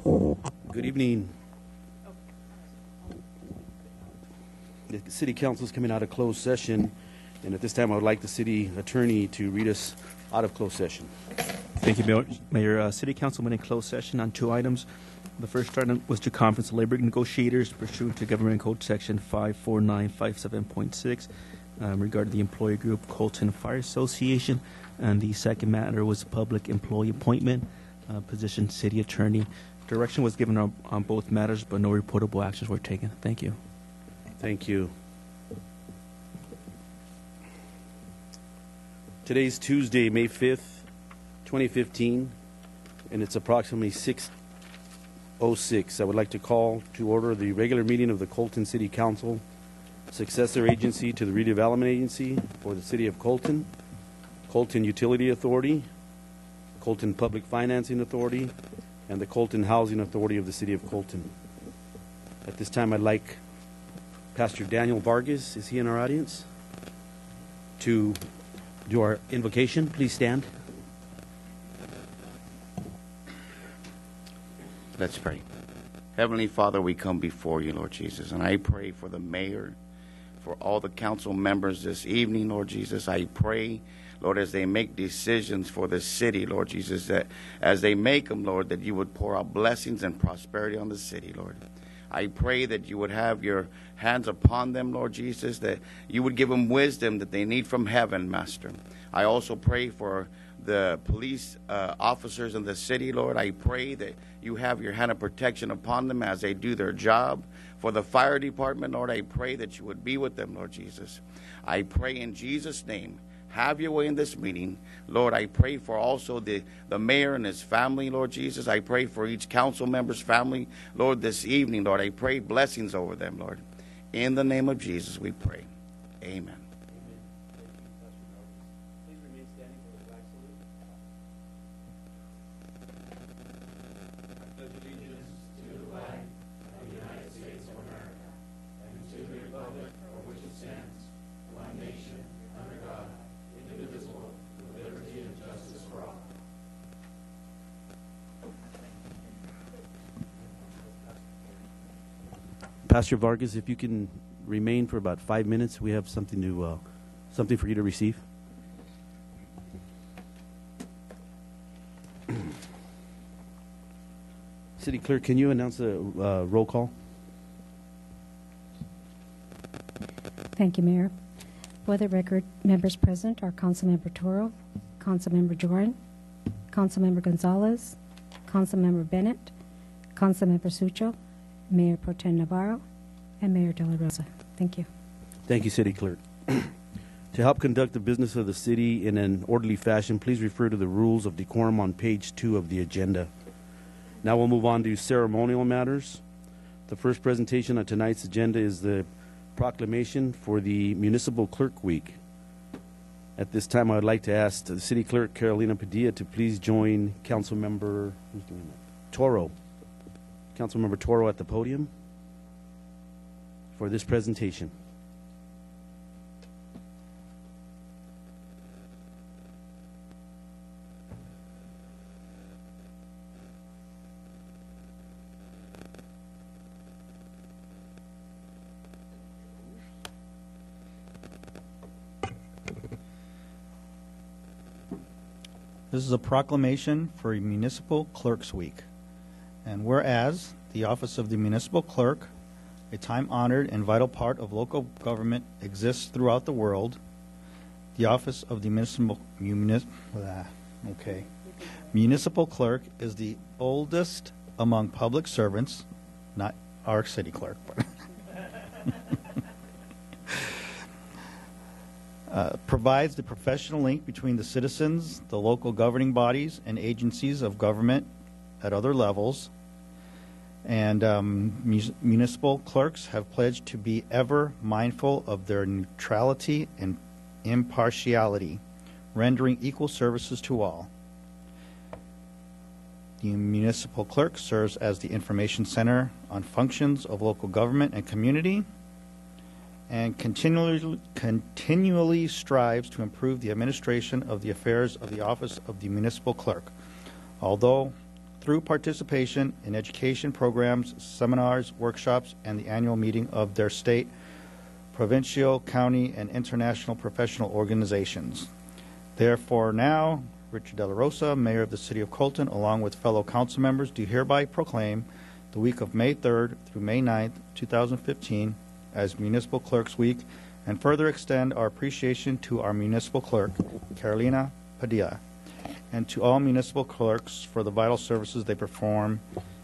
Good evening. The City Council is coming out of closed session, and at this time I would like the City Attorney to read us out of closed session. Thank you, Mayor. City Council went in closed session on 2 items. The first item was to conference the labor negotiators pursuant to Government Code Section 54957.6 regarding the employee group Colton Fire Association. And the second matter was public employee appointment, position City Attorney. Direction was given on both matters, but no reportable actions were taken. Thank you. Thank you. Today's Tuesday, May 5th, 2015, and it's approximately 6:06. I would like to call to order the regular meeting of the Colton City Council, successor agency to the redevelopment agency for the City of Colton, Colton Utility Authority, Colton Public Financing Authority, and the Colton Housing Authority of the City of Colton. At this time, I'd like Pastor Daniel Vargas, is he in our audience, to do our invocation. Please stand. Let's pray. Heavenly Father, we come before you, Lord Jesus, and I pray for the mayor, for all the council members this evening, Lord Jesus. I pray, Lord, as they make decisions for the city, Lord Jesus, that as they make them, Lord, that you would pour out blessings and prosperity on the city, Lord. I pray that you would have your hands upon them, Lord Jesus, that you would give them wisdom that they need from heaven, Master. I also pray for the police officers in the city, Lord. I pray that you have your hand of protection upon them as they do their job. For the fire department, Lord, I pray that you would be with them, Lord Jesus. I pray in Jesus' name, have your way in this meeting. Lord, I pray for also the mayor and his family, Lord Jesus. I pray for each council member's family, Lord, this evening, Lord. I pray blessings over them, Lord. In the name of Jesus, we pray. Amen. Pastor Vargas, if you can remain for about 5 minutes, we have something for you to receive. City Clerk, can you announce the roll call? Thank you, Mayor. For the record, members present are Councilmember Toro, Councilmember Joran, Councilmember Gonzalez, Councilmember Bennett, Councilmember Sucho, Mayor Pro Tem Navarro, and Mayor De La Rosa. Thank you. Thank you, City Clerk. To help conduct the business of the city in an orderly fashion, please refer to the rules of decorum on page 2 of the agenda. Now we'll move on to ceremonial matters. The first presentation on tonight's agenda is the proclamation for the Municipal Clerk Week. At this time, I would like to ask the City Clerk, Carolina Padilla, to please join Councilmember Toro. Councilmember Toro at the podium for this presentation. This is a proclamation for Municipal Clerks Week. And whereas the office of the municipal clerk, a time-honored and vital part of local government, exists throughout the world, the office of the municipal clerk is the oldest among public servants, not our city clerk, provides the professional link between the citizens, the local governing bodies, and agencies of government at other levels. And municipal clerks have pledged to be ever mindful of their neutrality and impartiality, rendering equal services to all. The municipal clerk serves as the information center on functions of local government and community, and continually strives to improve the administration of the affairs of the office of the municipal clerk. Although through participation in education programs, seminars, workshops, and the annual meeting of their state, provincial, county, and international professional organizations. Therefore, now, Richard De La Rosa, Mayor of the City of Colton, along with fellow council members, do hereby proclaim the week of May 3rd through May 9th, 2015, as Municipal Clerks Week, and further extend our appreciation to our municipal clerk, Carolina Padilla, and to all municipal clerks for the vital services they perform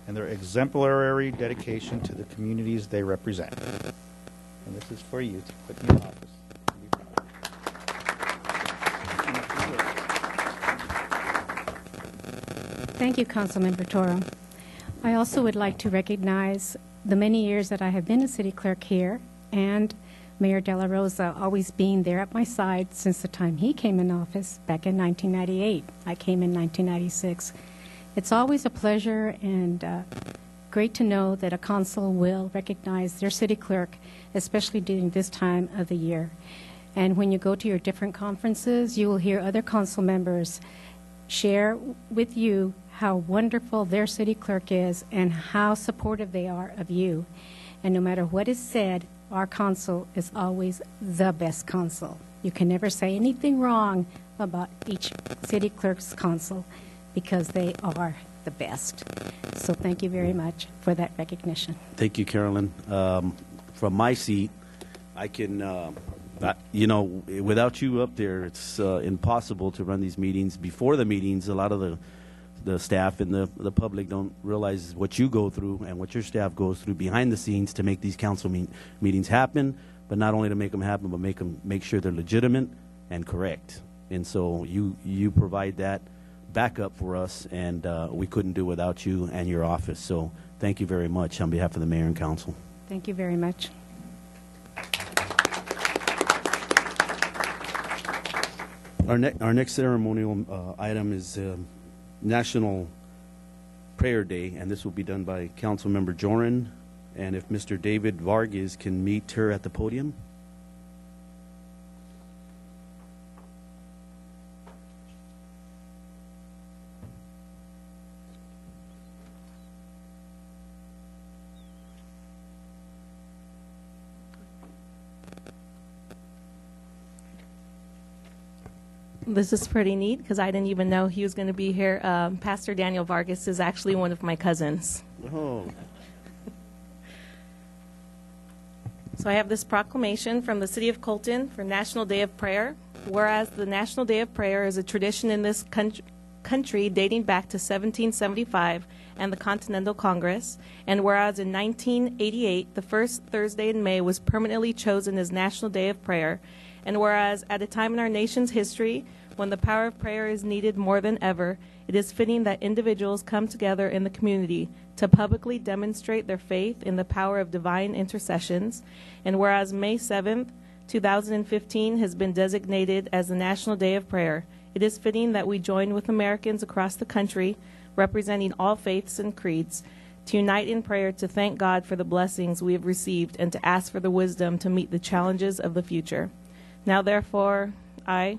and their exemplary dedication to the communities they represent. And this is for you to put in your office. Thank you, Councilmember Toro. I also would like to recognize the many years that I have been a city clerk here, and Mayor De La Rosa always being there at my side since the time he came in office back in 1998. I came in 1996. It's always a pleasure and great to know that a council will recognize their city clerk, especially during this time of the year. And when you go to your different conferences, you will hear other council members share with you how wonderful their city clerk is and how supportive they are of you. And no matter what is said, our council is always the best council. You can never say anything wrong about each city clerk's council because they are the best. So thank you very much for that recognition. Thank you, Carolyn. From my seat, I can, without you up there, it's impossible to run these meetings. Before the meetings, a lot of the staff and the public don't realize what you go through and what your staff goes through behind the scenes to make these council meetings happen, but not only to make them happen, but make sure they're legitimate and correct. And so you provide that backup for us, and we couldn't do without you and your office. So thank you very much on behalf of the mayor and council. Thank you very much. Our next ceremonial item is National Prayer Day, and this will be done by Councilmember Joran. And if Mr. David Vargas can meet her at the podium. This is pretty neat because I didn't even know he was going to be here. Pastor Daniel Vargas is actually one of my cousins. Oh. So I have this proclamation from the City of Colton for National Day of Prayer. Whereas the National Day of Prayer is a tradition in this country dating back to 1775 and the Continental Congress, and whereas in 1988 the first Thursday in May was permanently chosen as National Day of Prayer, and whereas at a time in our nation's history when the power of prayer is needed more than ever, it is fitting that individuals come together in the community to publicly demonstrate their faith in the power of divine intercessions. And whereas May 7th, 2015 has been designated as the National Day of Prayer, it is fitting that we join with Americans across the country, representing all faiths and creeds, to unite in prayer to thank God for the blessings we have received and to ask for the wisdom to meet the challenges of the future. Now, therefore, I,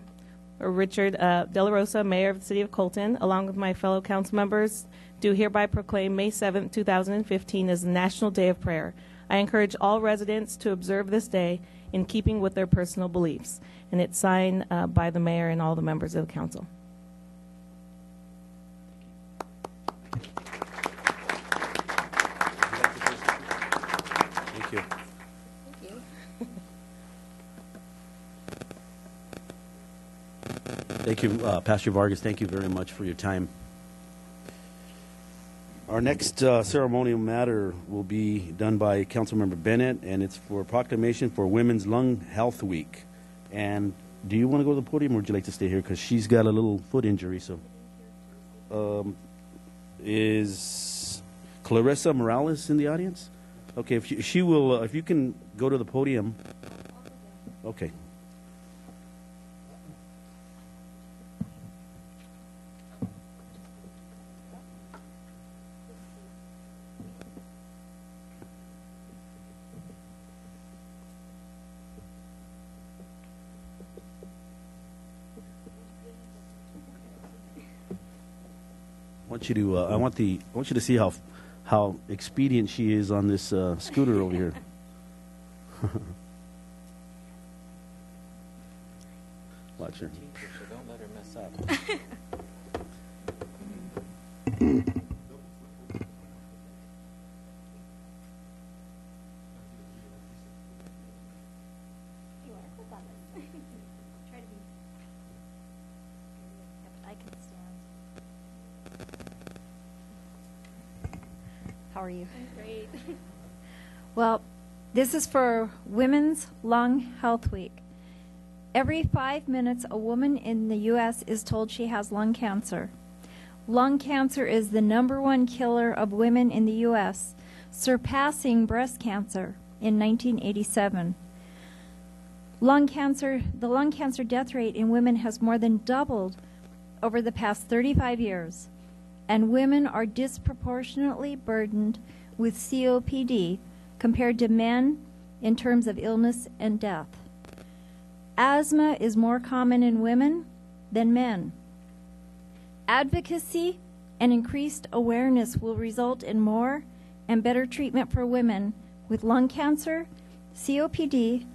Richard De La Rosa, Mayor of the City of Colton, along with my fellow council members, do hereby proclaim May 7th, 2015 as the National Day of Prayer. I encourage all residents to observe this day in keeping with their personal beliefs. And it's signed by the mayor and all the members of the council. Thank you. Thank you, Pastor Vargas. Thank you very much for your time. Our next ceremonial matter will be done by Councilmember Bennett, and it's for a proclamation for Women's Lung Health Week. And do you want to go to the podium, or would you like to stay here? Because she's got a little foot injury. So, is Clarissa Morales in the audience? Okay, if she will, if you can go to the podium. Okay. I want you to see how expedient she is on this scooter over here. Watch her. Don't let her mess up. You want to click on this? Try to be. Yeah, but I can stand. How are you? I'm great. Well, this is for Women's Lung Health Week. Every 5 minutes, a woman in the U.S. is told she has lung cancer. Lung cancer is the #1 killer of women in the U.S., surpassing breast cancer in 1987. The lung cancer death rate in women has more than doubled over the past 35 years, and women are disproportionately burdened with COPD compared to men in terms of illness and death. Asthma is more common in women than men. Advocacy and increased awareness will result in more and better treatment for women with lung cancer, COPD,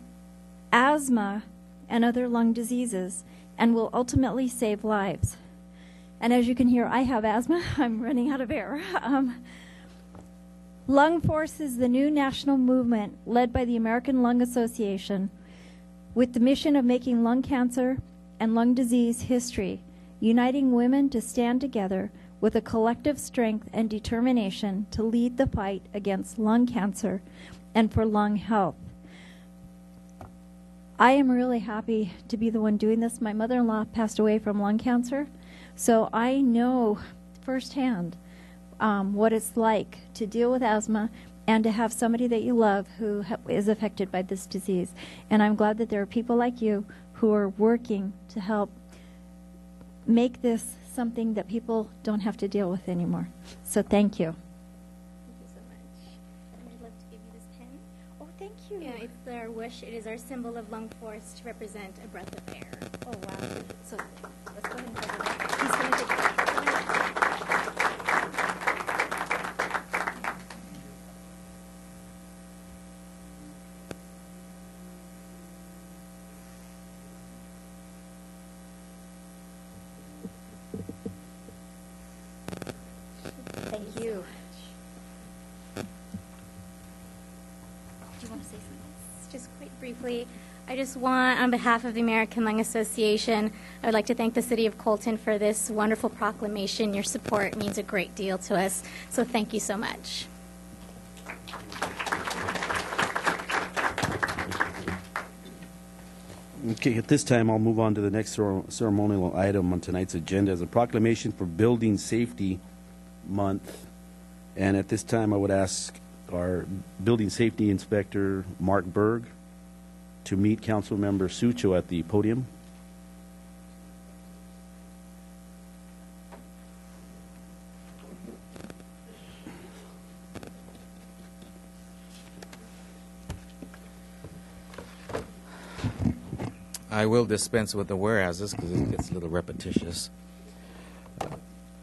asthma, and other lung diseases, and will ultimately save lives. And as you can hear, I have asthma. I'm running out of air. Lung Force is the new national movement led by the American Lung Association with the mission of making lung cancer and lung disease history, uniting women to stand together with a collective strength and determination to lead the fight against lung cancer and for lung health. I am really happy to be the one doing this. My mother-in-law passed away from lung cancer, so I know firsthand what it's like to deal with asthma and to have somebody that you love who is affected by this disease. And I'm glad that there are people like you who are working to help make this something that people don't have to deal with anymore. So thank you. Thank you so much. And I'd love to give you this pen. Oh, thank you. Yeah, it's our wish. It is our symbol of lung force to represent a breath of air. Oh, wow. So let's go ahead and cover that. He's going to take it. Thank you. Do you want to say something? Just quite briefly, I just want, on behalf of the American Lung Association, I would like to thank the City of Colton for this wonderful proclamation. Your support means a great deal to us, so thank you so much. Okay, at this time, I'll move on to the next ceremonial item on tonight's agenda as a proclamation for Building Safety Month. And at this time, I would ask our Building Safety Inspector, Mark Berg, to meet Councilmember Sucho at the podium. I will dispense with the whereases because it gets a little repetitious.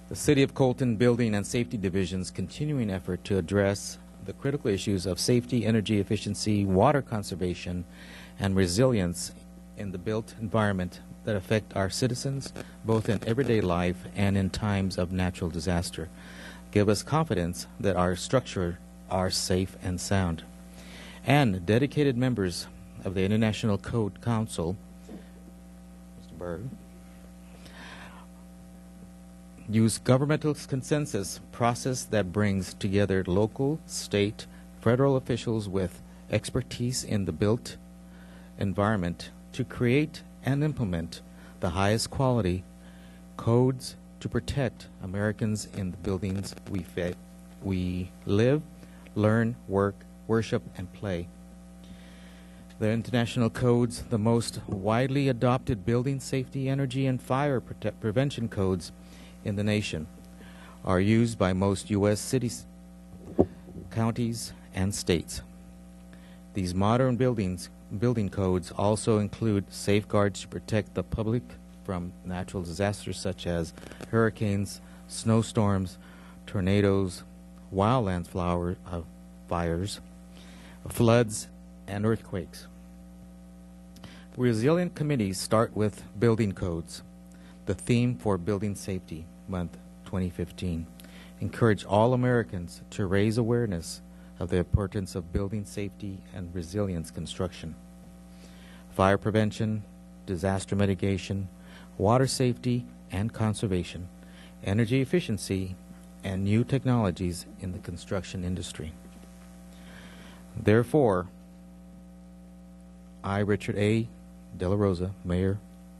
The City of Colton Building and Safety Division's continuing effort to address the critical issues of safety, energy efficiency, water conservation, and resilience in the built environment that affect our citizens, both in everyday life and in times of natural disaster, give us confidence that our structure are safe and sound. And dedicated members of the International Code Council, Mr. Berg, use governmental consensus process that brings together local, state, federal officials with expertise in the built environment to create and implement the highest quality codes to protect Americans in the buildings we live, learn, work, worship, and play. The international codes, the most widely adopted building safety, energy, and fire prevention codes in the nation, are used by most U.S. cities, counties, and states. These modern building codes also include safeguards to protect the public from natural disasters such as hurricanes, snowstorms, tornadoes, wildland fires, floods, and earthquakes. Resilient committees start with building codes, the theme for Building Safety Month 2015. Encourage all Americans to raise awareness of the importance of building safety and resilience construction. Fire prevention, disaster mitigation, water safety and conservation, energy efficiency, and new technologies in the construction industry. Therefore, I, Richard A. De La Rosa, Mayor,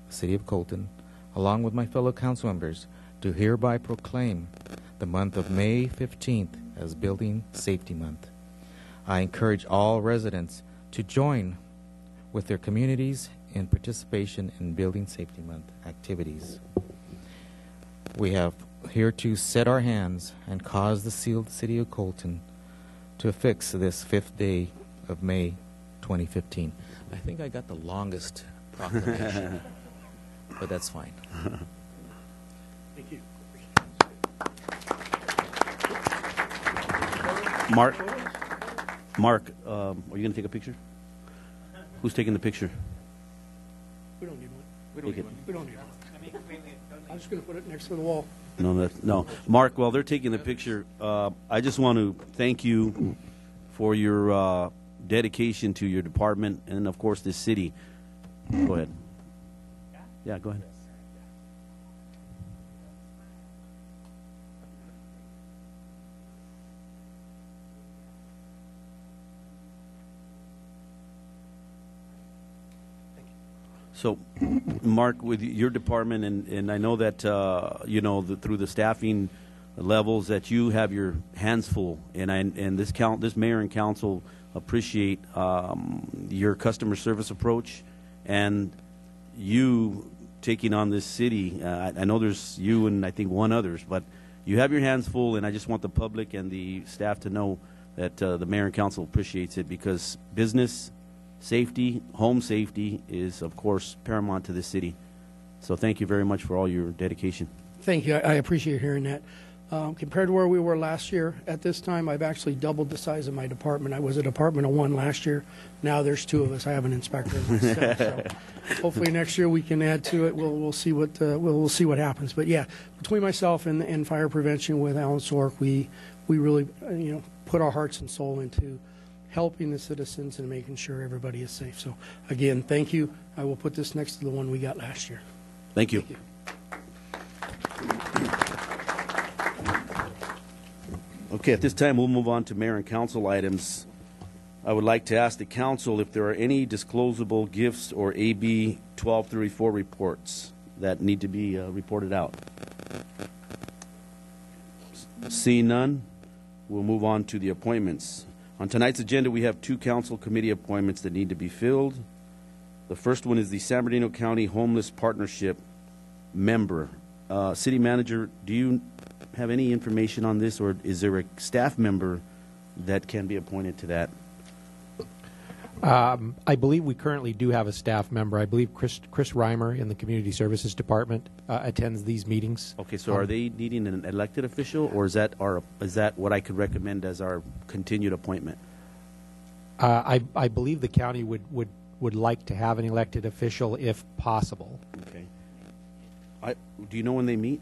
City of Colton, along with my fellow council members, do hereby proclaim the month of May 15th as Building Safety Month. I encourage all residents to join with their communities in participation in Building Safety Month activities. We have here to set our hands and cause the seal of the City of Colton to affix this 5th day of May 2015. I think I got the longest proclamation, but that's fine. Thank you. Mark, are you going to take a picture? Who's taking the picture? We don't need one. We Take it. We don't need one. I'm just going to put it next to the wall. No. Mark, while they're taking the picture, I just want to thank you for your dedication to your department and, of course, this city. Go ahead. Yeah, go ahead. So, Mark, with your department, and I know that, through the staffing levels that you have your hands full, and this mayor and council appreciate your customer service approach and you taking on this city. I know there's you and I think one others, but you have your hands full, and I just want the public and the staff to know that the mayor and council appreciates it, because business safety, home safety is, of course, paramount to the city. So thank you very much for all your dedication. Thank you. I appreciate hearing that. Compared to where we were last year, at this time, I've actually doubled the size of my department. I was a department of 1 last year. Now there's 2 of us. I have an inspector myself. So hopefully next year we can add to it. We'll see what we'll see what happens. But yeah, between myself and fire prevention with Alan Sork, we really put our hearts and soul into helping the citizens and making sure everybody is safe. So again, thank you. I will put this next to the one we got last year. Thank you. Thank you. Okay, at this time, we'll move on to mayor and council items. I would like to ask the council if there are any disclosable gifts or AB 1234 reports that need to be reported out. Seeing none, we'll move on to the appointments. On tonight's agenda, we have 2 council committee appointments that need to be filled. The first one is the San Bernardino County Homeless Partnership member. City manager, do you have any information on this, or is there a staff member that can be appointed to that? I believe we currently do have a staff member. I believe Chris Reimer in the Community Services Department attends these meetings. Okay, so are they needing an elected official, or is that what I could recommend as our continued appointment? I believe the county would like to have an elected official if possible. Okay. Do you know when they meet?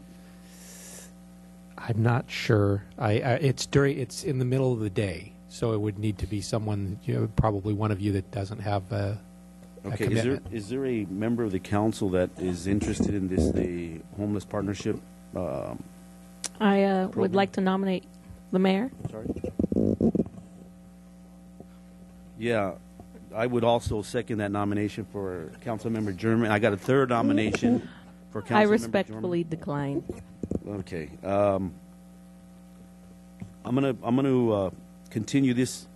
I'm not sure. It's in the middle of the day, so it would need to be someone, probably one of you that doesn't have a commitment. Is there a member of the council that is interested in the homeless partnership? I would like to nominate the mayor. Sorry. Yeah, I would also second that nomination for Councilmember German. I got a third nomination for Councilmember I respectfully decline. Okay. I'm gonna continue this.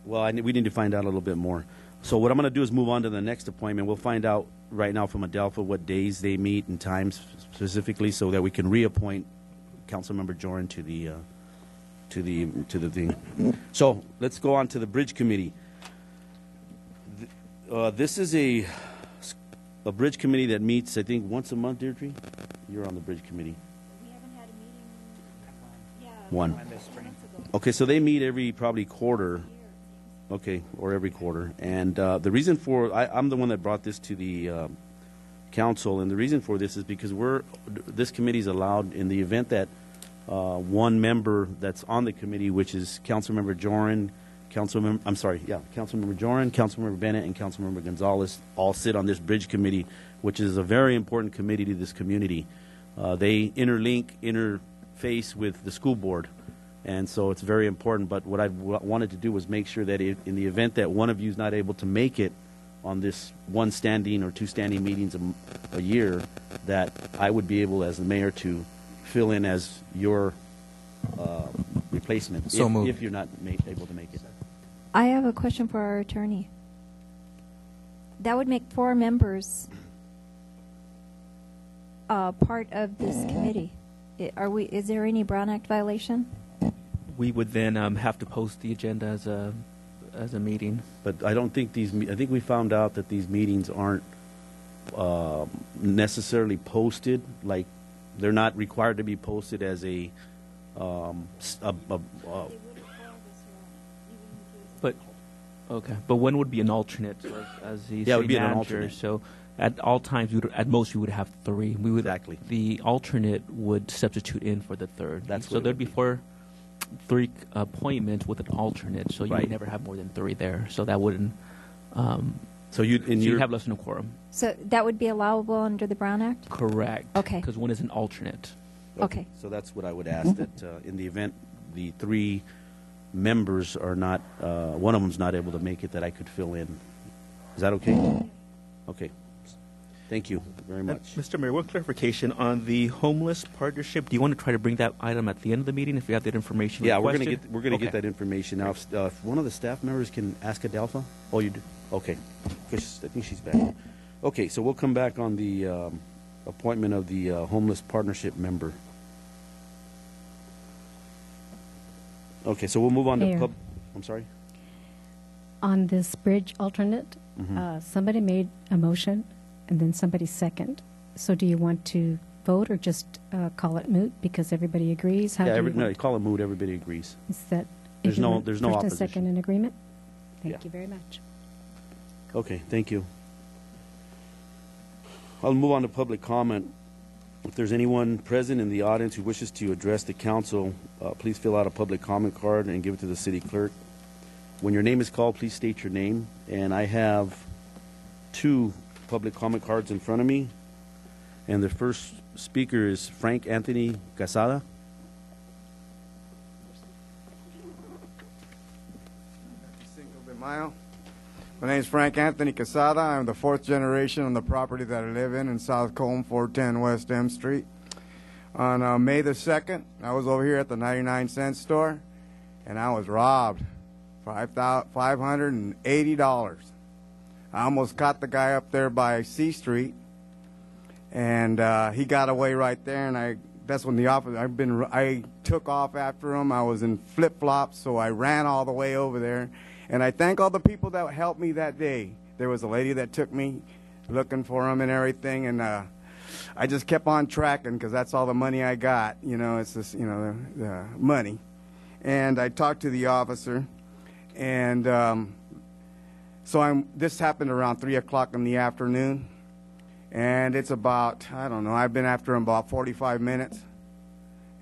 Well, we need to find out a little bit more. So what I'm gonna do is move on to the next appointment. We'll find out right now from Adelpha what days they meet and times specifically, so that we can reappoint Councilmember Joran to the thing. So let's go on to the Bridge Committee. This is a bridge committee that meets, I think, once a month. Deirdre, you're on the Bridge Committee. We haven't had a One. Okay, so they meet every probably quarter. Okay, or every quarter. And the reason for, I'm the one that brought this to the council, and the reason for this is because this committee is allowed in the event that one member that's on the committee, which is Councilmember Joran, Councilmember Joran, Councilmember Bennett, and Councilmember Gonzalez all sit on this bridge committee, which is a very important committee to this community. They interface with the school board, and so it's very important. But what I wanted to do was make sure that in the event that one of you is not able to make it on this one standing or two standing meetings a year, that I would be able as the mayor to fill in as your replacement if you're not able to make it. I have a question for our attorney. That would make 4 members part of this committee. Is there any Brown Act violation? We would then have to post the agenda as a meeting. But I don't think I think we found out that these meetings aren't necessarily posted. Like, they're not required to be posted as a But okay, but one would be an alternate as the Yeah, it would city be an manager. alternate. So at all times, at most, we would have 3. We would Exactly. The alternate would substitute in for the third. That's so what it there'd would be 3 appointments with an alternate. So you Right. would never have more than 3 there. So that wouldn't. So you have less than a quorum. So that would be allowable under the Brown Act? Correct. Okay. Because one is an alternate. Okay. So that's what I would ask, that in the event the 3 members are not, one of them's not able to make it, that I could fill in. Is that okay? Okay. Thank you very much. Mr. Mayor, one clarification on the homeless partnership. Do you want to try to bring that item at the end of the meeting if you have that information? Yeah, we're requested? gonna get that information now. If one of the staff members can ask Adelpha. Oh, you do. Okay, because I think she's back. Okay, so we'll come back on the appointment of the homeless partnership member. Okay, so we'll move on Mayor. to I'm sorry. On this bridge alternate, somebody made a motion and then somebody second. So do you want to vote or just call it moot because everybody agrees? How do you No, want? call it moot. Everybody agrees. Is that There's no first and opposition. second in agreement? Thank Yeah. you very much. Okay, thank you. I'll move on to public comment. If there's anyone present in the audience who wishes to address the council, please fill out a public comment card and give it to the city clerk. When your name is called, please state your name. And I have 2 public comment cards in front of me. And the first speaker is Frank Anthony Casada. My name is Frank Anthony Casada. I'm the 4th generation on the property that I live in South Colm, 410 West M Street. On May the 2nd, I was over here at the 99-cent store, and I was robbed $580. I almost caught the guy up there by C Street, and he got away right there, and that's when the officer, I took off after him. I was in flip-flops, so I ran all the way over there. And I thank all the people that helped me that day. There was a lady that took me looking for him and everything, and I just kept on tracking because that's all the money I got. You know, it's just, you know, the money. And I talked to the officer, and this happened around 3 o'clock in the afternoon, and it's about, I don't know, I've been after him about 45 minutes.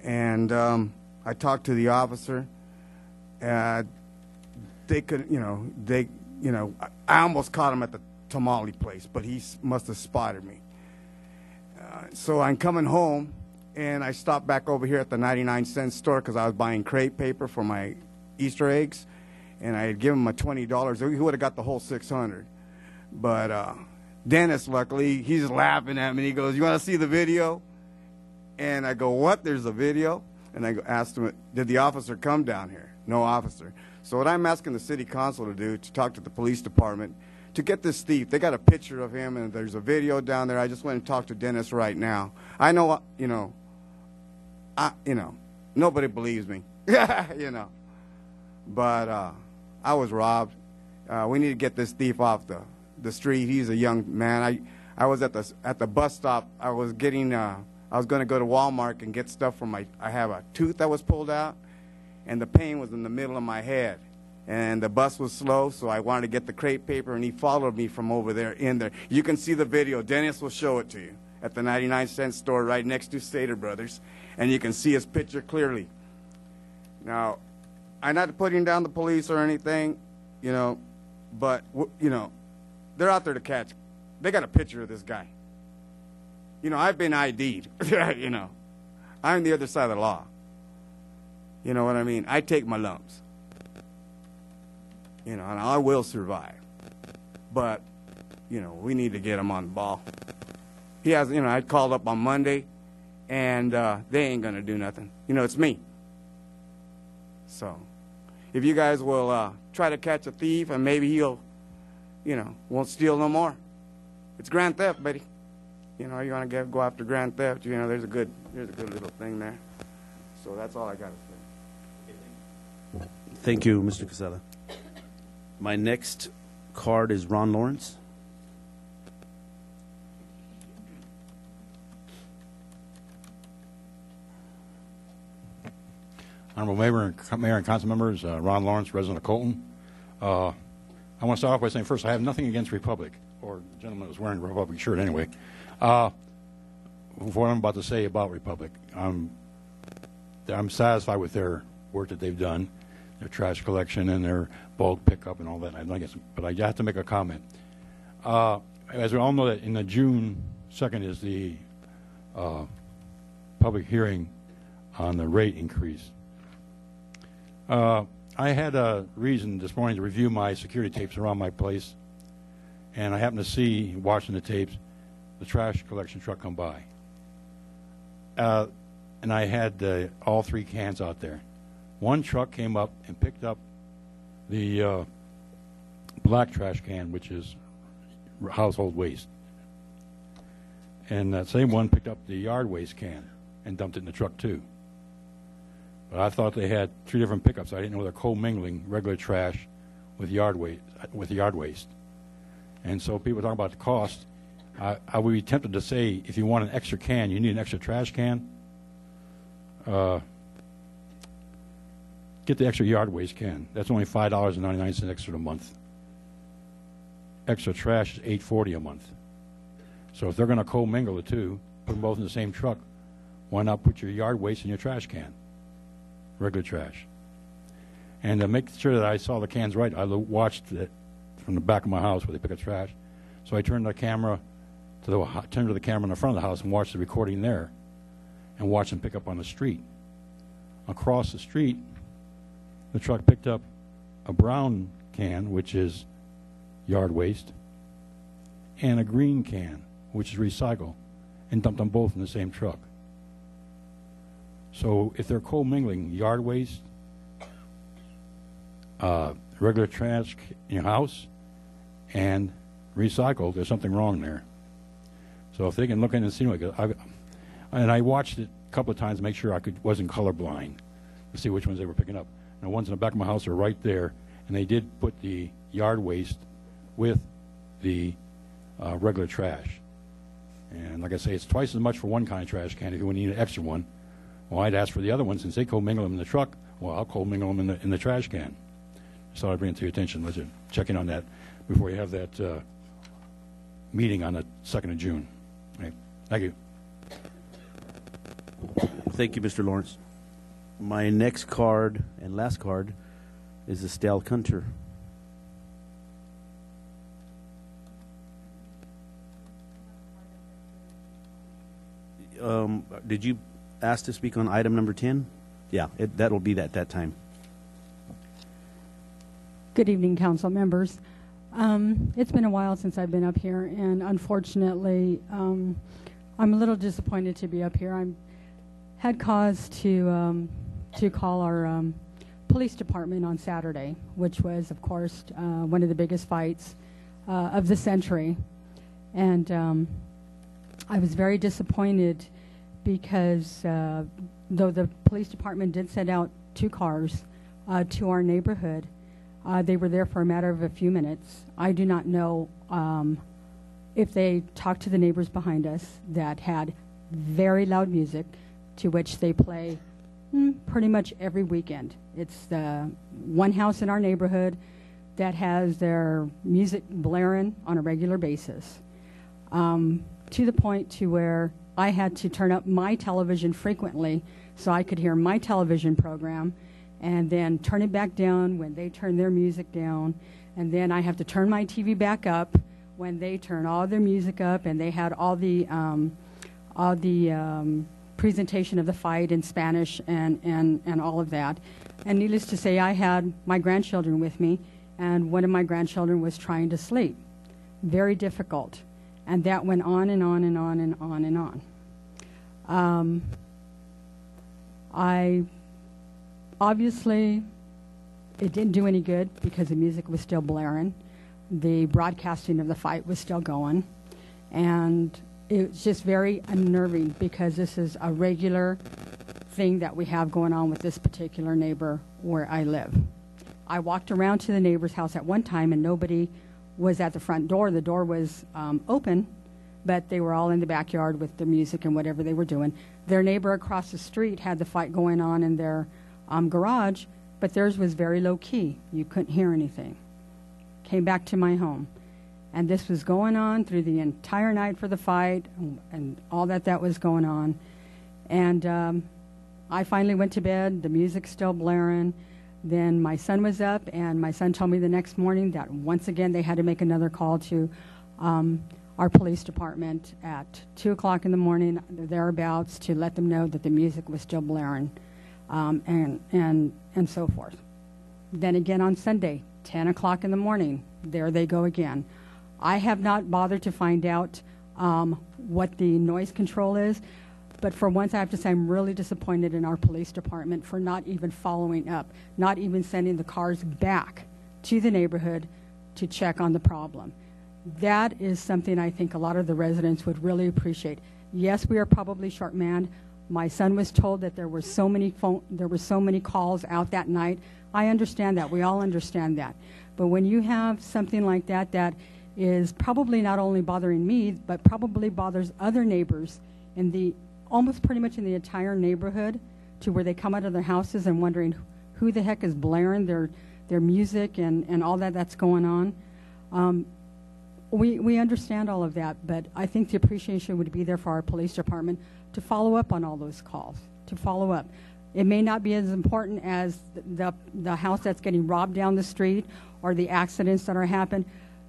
And I talked to the officer. They could, I almost caught him at the tamale place, but he must have spotted me. So I'm coming home, and I stopped back over here at the 99-cent store because I was buying crepe paper for my Easter eggs, and I had given him a $20. He would have got the whole $600. But Dennis, luckily, he's laughing at me. He goes, "You want to see the video?" And I go, "What? There's a video?" And I asked him, "Did the officer come down here?" No officer. So what I'm asking the city council to do, to talk to the police department, to get this thief. They got a picture of him, and there's a video down there. I just went and talked to Dennis right now. I know, nobody believes me, But I was robbed. We need to get this thief off the street. He's a young man. I was at the bus stop. I was getting I was going to go to Walmart and get stuff from I have a tooth that was pulled out, and the pain was in the middle of my head. And the bus was slow, so I wanted to get the crepe paper, and he followed me from over there in there. You can see the video. Dennis will show it to you at the 99-cent store right next to Stater Brothers, and you can see his picture clearly. Now, I'm not putting down the police or anything, you know, but, you know, they're out there to catch. They got a picture of this guy. You know, I've been ID'd, you know. I'm the other side of the law. You know what I mean? I take my lumps. You know, and I will survive. But, you know, we need to get him on the ball. He has, you know, I called up on Monday, and they ain't going to do nothing. You know, it's me. So, if you guys will try to catch a thief, and maybe he'll, you know, won't steal no more. It's grand theft, buddy. You know, you want to go after grand theft, you know, there's a good little thing there. So that's all I got to say. Thank you, Mr. Casella. My next card is Ron Lawrence. Honorable Mayor and Council members, Ron Lawrence, resident of Colton. I want to start off by saying, first, I have nothing against Republic, or the gentleman that was wearing a Republic shirt anyway. For what I'm about to say about Republic, I'm satisfied with their work that they've done, their trash collection and their bulk pickup and all that. But I have to make a comment. As we all know, that in the June 2nd is the public hearing on the rate increase. I had a reason this morning to review my security tapes around my place, and I happened to see, watching the tapes, the trash collection truck come by. And I had all three cans out there. One truck came up and picked up the black trash can, which is household waste. And that same one picked up the yard waste can and dumped it in the truck too. But I thought they had three different pickups. I didn't know they're co-mingling regular trash with yard waste. And so people talk about the cost. I would be tempted to say, if you want an extra can, you need an extra trash can. Get the extra yard waste can. That's only $5.99 extra a month. Extra trash is $8.40 a month. So if they're going to co-mingle the two, put them both in the same truck, why not put your yard waste in your trash can? Regular trash. And to make sure that I saw the cans right, I watched it from the back of my house where they pick up trash. So I turned the camera to the camera in the front of the house and watched the recording there, and watched them pick up on the street. Across the street, the truck picked up a brown can, which is yard waste, and a green can, which is recycle, and dumped them both in the same truck. So if they're co-mingling yard waste, regular trash in your house, and recycled, there's something wrong there. So if they can look in and see, and I watched it a couple of times to make sure wasn't colorblind to see which ones they were picking up. And the ones in the back of my house are right there, and they did put the yard waste with the regular trash. And like I say, it's twice as much for one kind of trash can if you need an extra one. Well, I'd ask for the other one since they co-mingle them in the truck. Well, I'll co-mingle them in the trash can. So I'd bring it to your attention. Let's check in on that before you have that meeting on the 2nd of June. Right. Thank you. Thank you, Mr. Lawrence. My next card and last card is Estelle Kunter. Did you ask to speak on item number 10? Yeah, that will be at that time. Good evening, council members. It's been a while since I've been up here, and unfortunately, I'm a little disappointed to be up here. I had cause to call our police department on Saturday, which was, of course, one of the biggest fights of the century. And I was very disappointed because though the police department did send out 2 cars to our neighborhood, they were there for a matter of a few minutes. I do not know if they talked to the neighbors behind us that had very loud music, to which they play pretty much every weekend. It's the one house in our neighborhood that has their music blaring on a regular basis, to the point to where I had to turn up my television frequently so I could hear my television program, and then turn it back down when they turn their music down, and then I have to turn my TV back up when they turn all their music up, and they had all the presentation of the fight in Spanish and all of that. And needless to say, I had my grandchildren with me, and one of my grandchildren was trying to sleep. Very difficult. And that went on and on and on and on and on. Obviously, it didn't do any good because the music was still blaring. The broadcasting of the fight was still going. And it was just very unnerving because this is a regular thing that we have going on with this particular neighbor where I live. I walked around to the neighbor's house at one time and nobody was at the front door. The door was open, but they were all in the backyard with the music and whatever they were doing. Their neighbor across the street had the fight going on in their garage, but theirs was very low key. You couldn't hear anything. Came back to my home. And this was going on through the entire night for the fight and all that was going on. And I finally went to bed. The music's still blaring. Then my son was up, and my son told me the next morning that once again they had to make another call to our police department at 2 o'clock in the morning, thereabouts, to let them know that the music was still blaring, and so forth. Then again on Sunday, 10 o'clock in the morning, there they go again. I have not bothered to find out what the noise control is, but for once I have to say I'm really disappointed in our police department for not even following up, not even sending the cars back to the neighborhood to check on the problem. That is something I think a lot of the residents would really appreciate. Yes, we are probably short-manned. My son was told that there were so many calls out that night. I understand that. We all understand that. But when you have something like that that is probably not only bothering me, but probably bothers other neighbors in the almost pretty much in the entire neighborhood, to where they come out of their houses and wondering who the heck is blaring their music and all that's going on. We understand all of that, but I think the appreciation would be there for our police department to follow up on all those calls, to follow up. It may not be as important as the house that's getting robbed down the street or the accidents that are happening,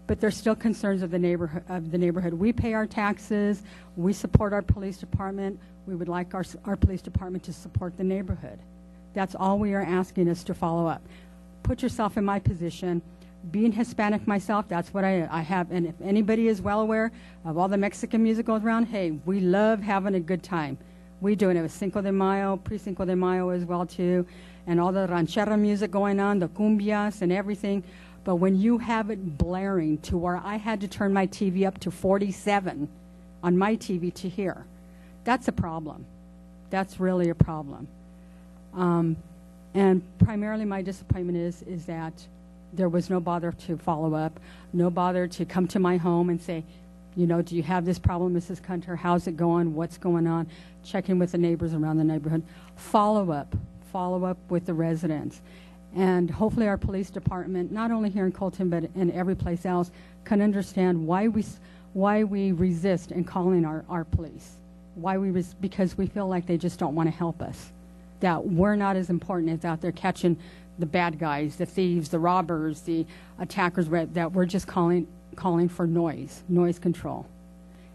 but they're still concerns of the neighborhood. We pay our taxes. We support our police department. We would like our police department to support the neighborhood. That's all we are asking is to follow up. Put yourself in my position. Being Hispanic myself, that's what I have. And if anybody is well aware of all the Mexican music goes around, hey, we love having a good time. We do it. It was Cinco de Mayo, pre-Cinco de Mayo as well too, and all the ranchera music going on, the cumbias and everything. But when you have it blaring to where I had to turn my TV up to 47 on my TV to hear, that's a problem. That's really a problem. And primarily my disappointment is that there was no bother to follow up, no bother to come to my home and say, you know, do you have this problem, Mrs. Hunter? How's it going? What's going on? Check in with the neighbors around the neighborhood. Follow up with the residents. And hopefully our police department, not only here in Colton, but in every place else, can understand why we resist in calling our police. Because we feel like they just don't want to help us. That we're not as important as out there catching the bad guys, the thieves, the robbers, the attackers, that we're just calling for noise control.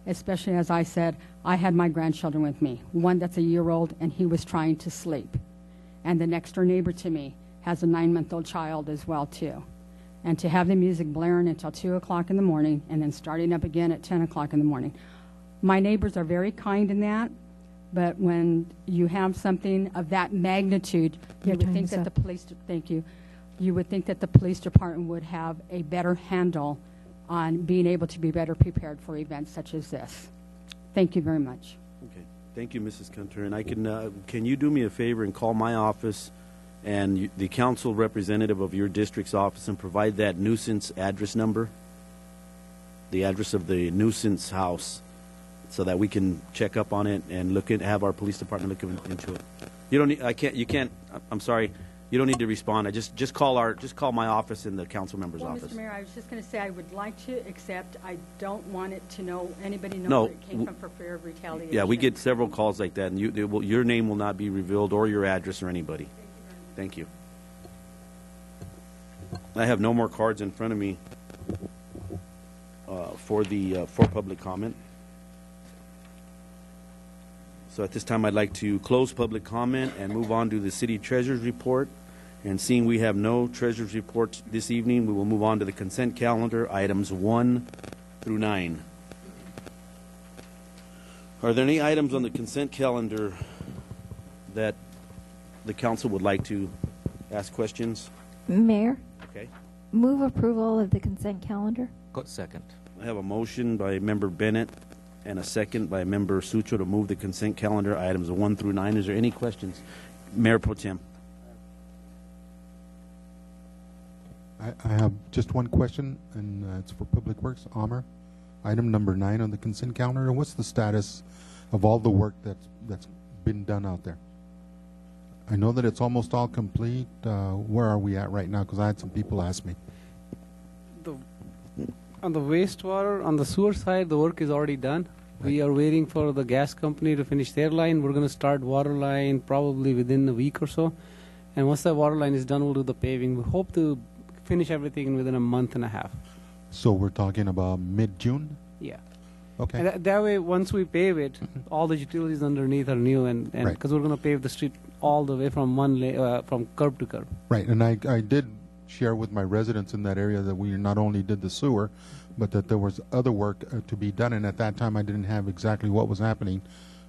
Especially, as I said, I had my grandchildren with me. One that's a year-old, and he was trying to sleep. And the next-door neighbor to me has a 9-month-old child as well, too. And to have the music blaring until 2 o'clock in the morning and then starting up again at 10 o'clock in the morning. My neighbors are very kind in that, but when you have something of that magnitude, you would think that the police, thank you, you would think that the police department would have a better handle on being able to be better prepared for events such as this. Thank you very much. Okay. Thank you, Mrs. Kunter. And can you do me a favor and call my office and the council representative of your district's office and provide that nuisance address number, the address of the nuisance house, so that we can check up on it and have our police department look into it. You don't need, I'm sorry, you don't need to respond. Just call my office in the council member's office. Mr. Mayor, I was just going to say I would like to, except I don't want it to know, anybody knows No, where it came from for fear of retaliation. Yeah, we get several calls like that, and your name will not be revealed or your address or anybody. Thank you. I have no more cards in front of me for public comment. So at this time, I'd like to close public comment and move on to the city treasurer's report. And seeing we have no treasurer's reports this evening, we will move on to the consent calendar, items 1 through 9. Are there any items on the consent calendar that the council would like to ask questions? Mayor, Okay. move approval of the consent calendar. Second. I have a motion by Member Bennett and a second by Member Sutro to move the consent calendar, items 1 through 9. Is there any questions? Mayor Pro Tem. I have just one question, and it's for Public Works. Amr, item number 9 on the consent calendar. What's the status of all the work that's been done out there? I know that it's almost all complete. Where are we at right now? Because I had some people ask me. On the wastewater, on the sewer side, the work is already done. Right. We are waiting for the gas company to finish their line. We're going to start water line probably within a week or so. And once that water line is done, we'll do the paving. We hope to finish everything within a month and a half. So we're talking about mid-June? Yeah. Okay. And that way, once we pave it, all the utilities underneath are new, and because we're going to pave the street all the way from from curb to curb. Right, and I did share with my residents in that area that we not only did the sewer, but that there was other work to be done. And at that time, I didn't have exactly what was happening,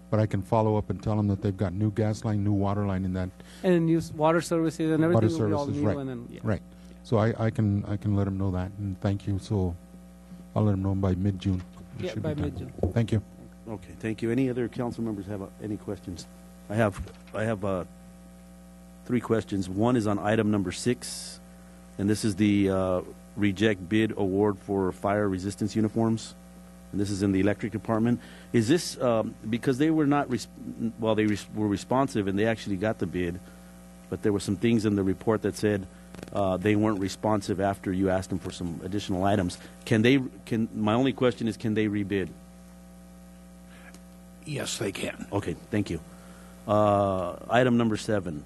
but I can follow up and tell them that they've got new gas line, new water line in that. And new water services and everything Water will be all services, new. right. And then, yeah. Right. So I can let them know that, and thank you. So I'll let them know by mid-June. Yeah, by mid-June. Thank you. Okay, thank you. Any other council members have any questions? I have 3 questions. One is on item number 6, and this is the reject bid award for fire resistance uniforms, and this is in the electric department. Is this because they were not they were responsive and they actually got the bid, but there were some things in the report that said they weren't responsive after you asked them for some additional items. My only question is, can they rebid? Yes, they can. Okay, thank you. Item number 7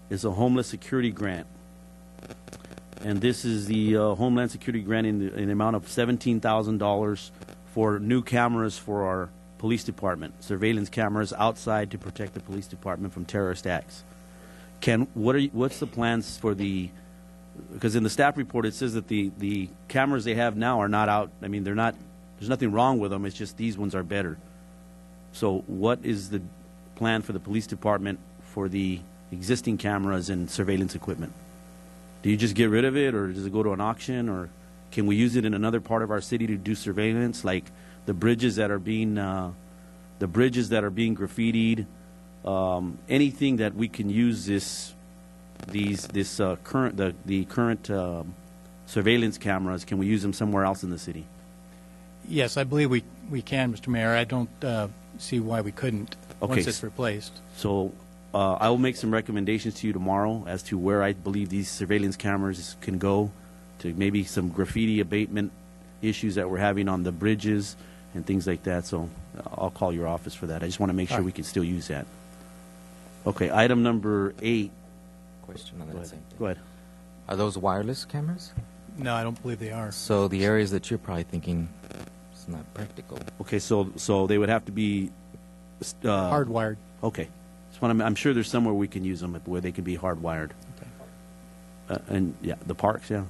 is a homeless security grant. And this is the Homeland Security grant in the amount of $17,000 for new cameras for our police department, surveillance cameras outside to protect the police department from terrorist acts. What's the plans for because in the staff report it says that the cameras they have now are not out. I mean, there's nothing wrong with them. It's just these ones are better. So what is the plan for the police department for the existing cameras and surveillance equipment? Do you just get rid of it, or does it go to an auction, or can we use it in another part of our city to do surveillance, like the bridges that are being graffitied? Anything that we can use the current surveillance cameras, can we use them somewhere else in the city? Yes, I believe we can, Mr. Mayor. I don't see why we couldn't once it's replaced. So I will make some recommendations to you tomorrow as to where I believe these surveillance cameras can go, to maybe some graffiti abatement issues that we're having on the bridges and things like that. So I'll call your office for that. I just want to make sure we can still use that. Okay, item number 8. Question on that same thing. Go ahead. Are those wireless cameras? No, I don't believe they are. So the areas that you're probably thinking it's not practical. Okay, so they would have to be hardwired. Okay. I'm sure there's somewhere we can use them where they can be hardwired. Okay. And yeah, the parks, yeah,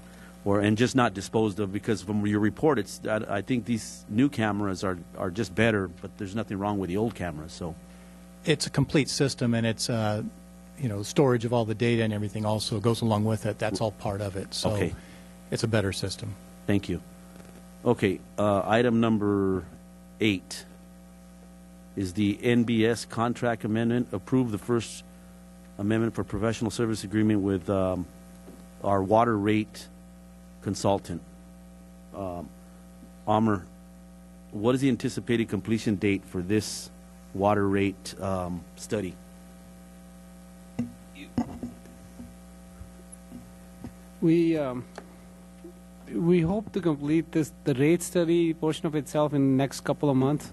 and just not disposed of, because from your report, I think these new cameras are just better, but there's nothing wrong with the old cameras. So it's a complete system, and it's storage of all the data and everything also goes along with it. That's all part of it. So okay. It's a better system. Thank you. Okay, item number 8. Is the NBS contract amendment. Approve the first amendment for professional service agreement with our water rate consultant. Amr, what is the anticipated completion date for this water rate study? We hope to complete the rate study portion of itself in the next couple of months,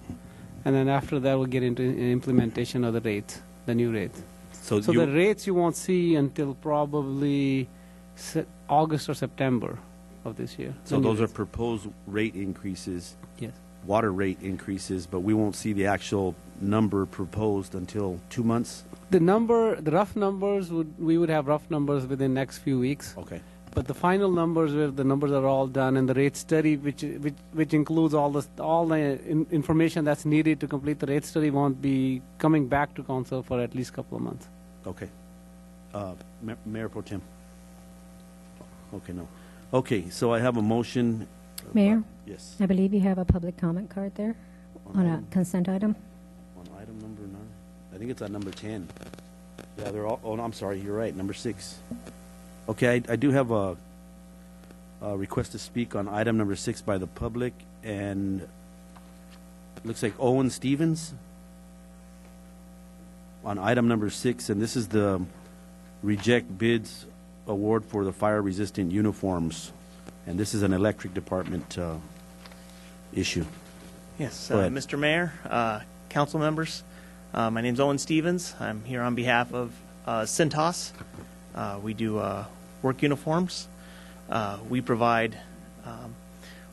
and then after that we'll get into implementation of the rate, the new rate. So the rates you won't see until probably August or September of this year. So those are proposed rate increases. Yes. Water rate increases, but we won't see the actual number proposed until 2 months? The rough numbers, we would have rough numbers within the next few weeks. Okay. But the final numbers, where the numbers are all done, and the rate study, which includes all the information that's needed to complete the rate study, won't be coming back to council for at least a couple of months. Okay. Mayor Pro Tem. Okay, no. Okay, so I have a motion. Mayor? Yes. I believe you have a public comment card there on a consent item. On item number 9. I think it's on number 10. Yeah, they're all, oh, no, I'm sorry, you're right, number 6. Okay, I do have a request to speak on item number 6 by the public, and it looks like Owen Stevens on item number 6, and this is the reject bids award for the fire-resistant uniforms, and this is an electric department issue. Yes, Go ahead. Mr. Mayor, council members, my name's Owen Stevens. I'm here on behalf of Cintas. We do work uniforms. We provide,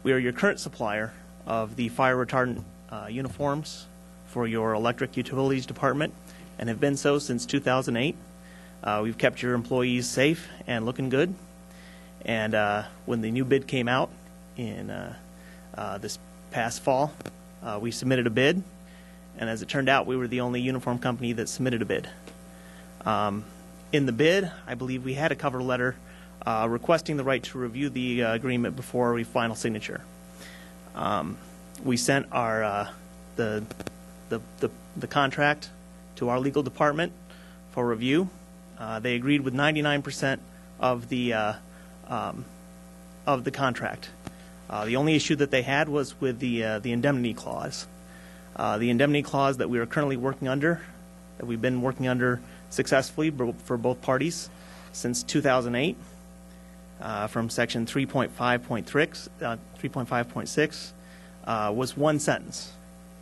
we are your current supplier of the fire retardant uniforms for your electric utilities department and have been so since 2008. We've kept your employees safe and looking good. And when the new bid came out in this past fall, we submitted a bid. And as it turned out, we were the only uniform company that submitted a bid. In the bid, I believe we had a cover letter requesting the right to review the agreement before we final signature. We sent our the contract to our legal department for review. They agreed with 99% of the contract. The only issue that they had was with the indemnity clause. The indemnity clause that we are currently working under, that we've been working under successfully for both parties since 2008, from section 3.5.6, was one sentence.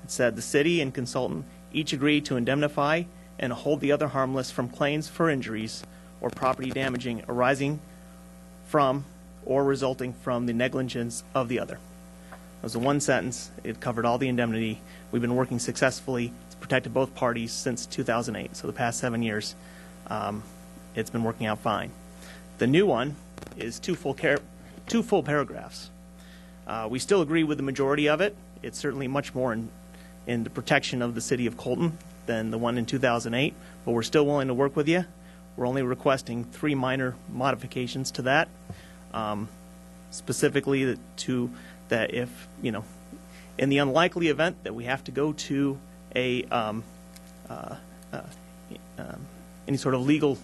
It said the city and consultant each agree to indemnify and hold the other harmless from claims for injuries or property damaging arising from or resulting from the negligence of the other. It was a one sentence. It covered all the indemnity. We've been working successfully to protect both parties since 2008. So the past 7 years, it's been working out fine. The new one is two full paragraphs. We still agree with the majority of it. It's certainly much more in the protection of the city of Colton than the one in 2008, but we're still willing to work with you. We're only requesting 3 minor modifications to that, specifically that if, in the unlikely event that we have to go to any sort of legal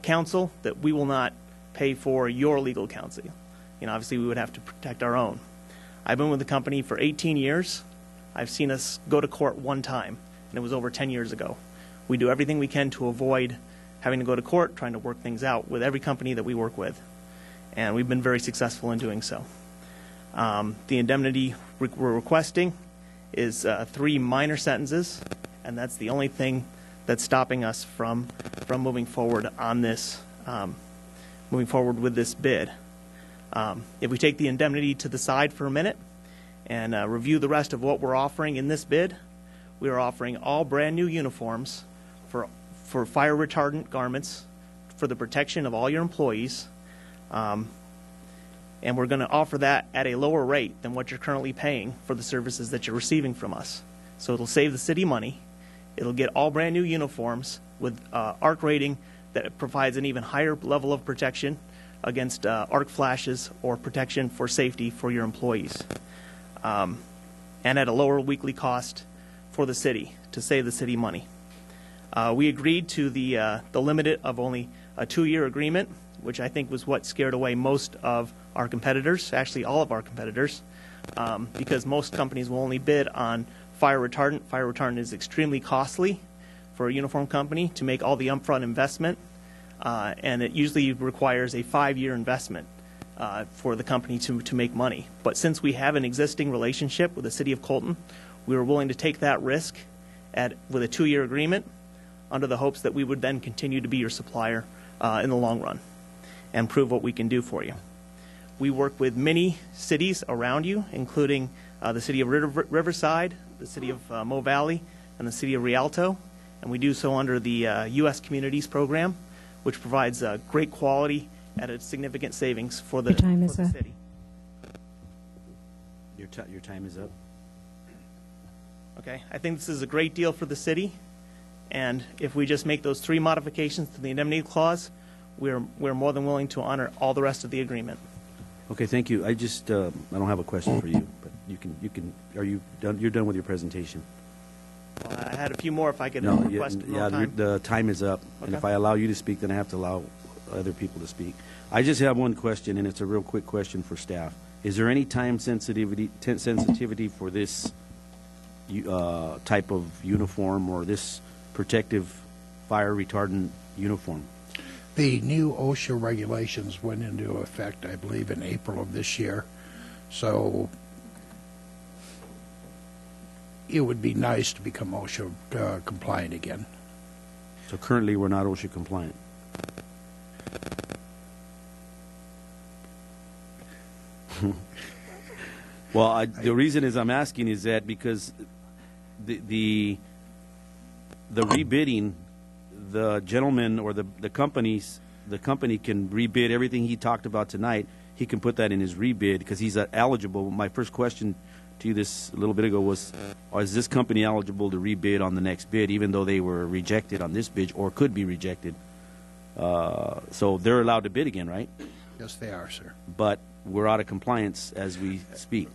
counsel, that we will not pay for your legal counsel. Obviously we would have to protect our own. I've been with the company for 18 years. I've seen us go to court one time, and it was over 10 years ago. We do everything we can to avoid having to go to court, trying to work things out with every company that we work with. And we've been very successful in doing so. The indemnity we're requesting is 3 minor sentences, and that's the only thing that's stopping us from moving forward on this, moving forward with this bid. If we take the indemnity to the side for a minute and review the rest of what we're offering in this bid, we are offering all brand new uniforms for fire retardant garments for the protection of all your employees. And we're going to offer that at a lower rate than what you're currently paying for the services that you're receiving from us. So it'll save the city money. It'll get all brand new uniforms with arc rating that provides an even higher level of protection against arc flashes or protection for safety for your employees. And at a lower weekly cost for the city to save the city money. We agreed to the limit of only a 2-year agreement, which I think was what scared away most of our competitors, actually all of our competitors. because most companies will only bid on fire retardant. Fire retardant is extremely costly for a uniform company to make all the upfront investment, and it usually requires a 5-year investment for the company to make money. But since we have an existing relationship with the City of Colton, we were willing to take that risk with a 2-year agreement under the hopes that we would then continue to be your supplier in the long run and prove what we can do for you. We work with many cities around you, including the City of Riverside, the City of Mo Valley, and the City of Rialto, and we do so under the U.S. Communities Program, which provides great quality at a significant savings for the city. Your time is up. Okay, I think this is a great deal for the city, and if we just make those 3 modifications to the indemnity clause, we're more than willing to honor all the rest of the agreement. Okay, thank you. I don't have a question for you, but you can. Are you done? You're done with your presentation. I had a few more if I could request more time. The time is up, and Okay. if I allow you to speak, then I have to allow other people to speak. I just have one question, and it's a real quick question for staff. Is there any time sensitivity for this type of uniform or this protective fire retardant uniform? The new OSHA regulations went into effect, I believe, in April of this year. So it would be nice to become OSHA compliant again. So currently, we're not OSHA compliant. Well, the reason is I'm asking is that because the rebidding, the gentleman or the company can rebid everything he talked about tonight. He can put that in his rebid because he's eligible. My first question to you this a little bit ago was, is this company eligible to rebid on the next bid, even though they were rejected on this bid or could be rejected? So they're allowed to bid again, right? Yes, they are, sir. But we're out of compliance as we speak.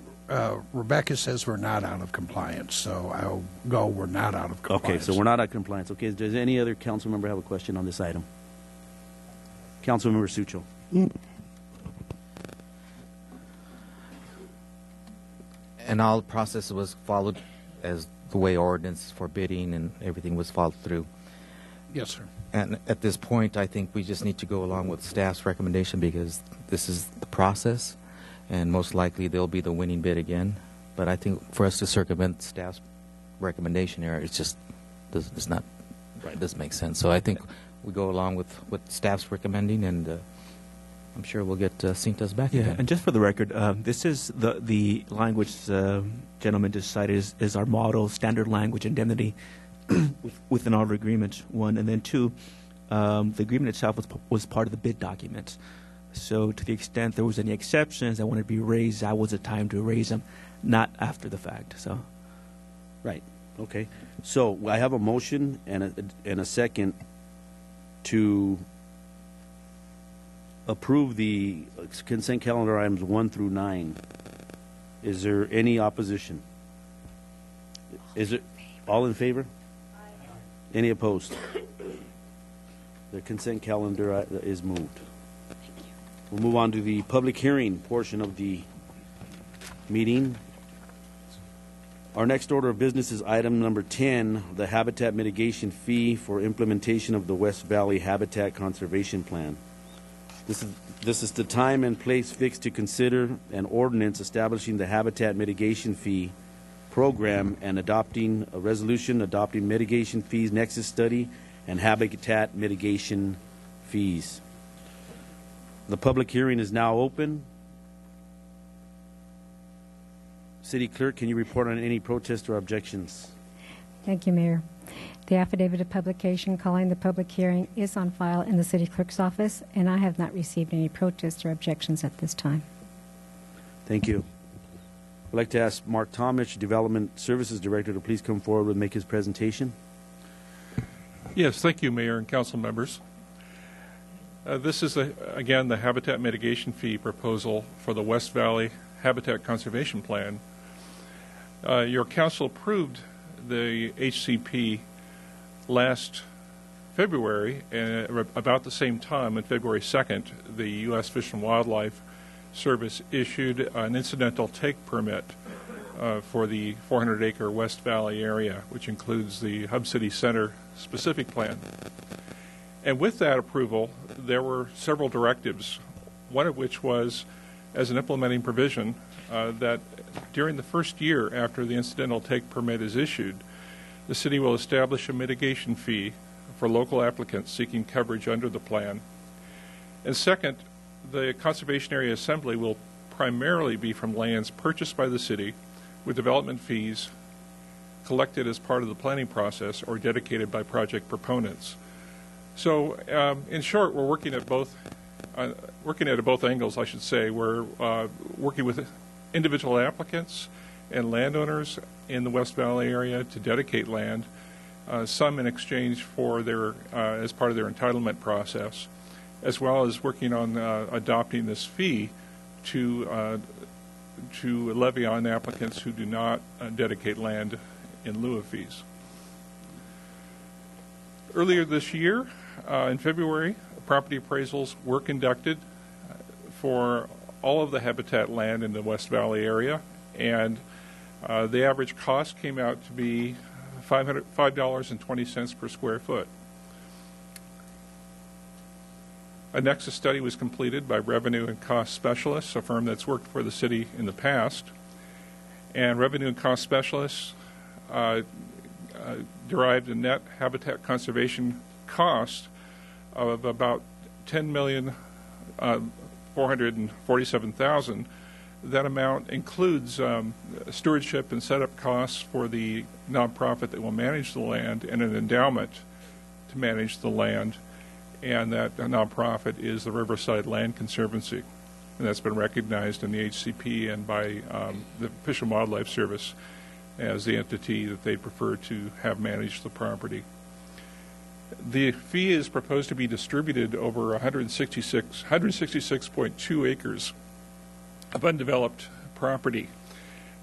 Rebecca says we're not out of compliance, so I'll go we're not out of compliance. Okay, so we're not out of compliance. Okay, does any other council member have a question on this item? Councilmember Sucho. And all the process was followed as the way ordinance for bidding and everything was followed through. Yes, sir. And at this point, I think we just need to go along with staff's recommendation because this is the process, and most likely they'll be the winning bid again. But I think for us to circumvent staff's recommendation here, it's just doesn't make sense. So I think we go along with what staff's recommending, and I'm sure we'll get Cintas back again. And just for the record, this is the language gentleman decided is our model standard language indemnity within our agreement, 1. And then 2, the agreement itself was part of the bid document. So to the extent there was any exceptions that wanted to be raised, that was the time to raise them, not after the fact. So, right. Okay. So I have a motion and a second to approve the consent calendar items 1 through 9. Is there any opposition? Is it all in favor? Any opposed? The consent calendar is moved. We'll move on to the public hearing portion of the meeting. Our next order of business is item number 10, the habitat mitigation fee for implementation of the West Valley Habitat Conservation Plan. This is the time and place fixed to consider an ordinance establishing the habitat mitigation fee program and adopting a resolution adopting mitigation fees nexus study and habitat mitigation fees. The public hearing is now open. City Clerk, can you report on any protests or objections? Thank you, Mayor. The affidavit of publication calling the public hearing is on file in the City Clerk's office, and I have not received any protests or objections at this time. Thank you. I'd like to ask Mark Tomich, Development Services Director, to please come forward and make his presentation. Yes, thank you, Mayor and council members. This is, again, the habitat mitigation fee proposal for the West Valley Habitat Conservation Plan. Your council approved the HCP last February, and about the same time, on February 2nd, the U.S. Fish and Wildlife Service issued an incidental take permit for the 400-acre West Valley area, which includes the Hub City Center specific plan. And with that approval, there were several directives, one of which was, as an implementing provision, that during the first year after the incidental take permit is issued, the city will establish a mitigation fee for local applicants seeking coverage under the plan. And second, the Conservation Area Assembly will primarily be from lands purchased by the city with development fees collected as part of the planning process or dedicated by project proponents. So, in short, we're working at both angles, I should say. We're working with individual applicants and landowners in the West Valley area to dedicate land, some in exchange for their as part of their entitlement process, as well as working on adopting this fee to levy on applicants who do not dedicate land in lieu of fees. Earlier this year, in February, property appraisals were conducted for all of the habitat land in the West Valley area, and the average cost came out to be $5.20 per square foot. A nexus study was completed by revenue and cost specialists, a firm that's worked for the city in the past, and revenue and cost specialists derived a net habitat conservation cost of about $10,447,000. That amount includes stewardship and setup costs for the nonprofit that will manage the land and an endowment to manage the land, and that nonprofit is the Riverside Land Conservancy, and that's been recognized in the HCP and by the Fish and Wildlife Service as the entity that they prefer to have manage the property. The fee is proposed to be distributed over 166.2 acres of undeveloped property.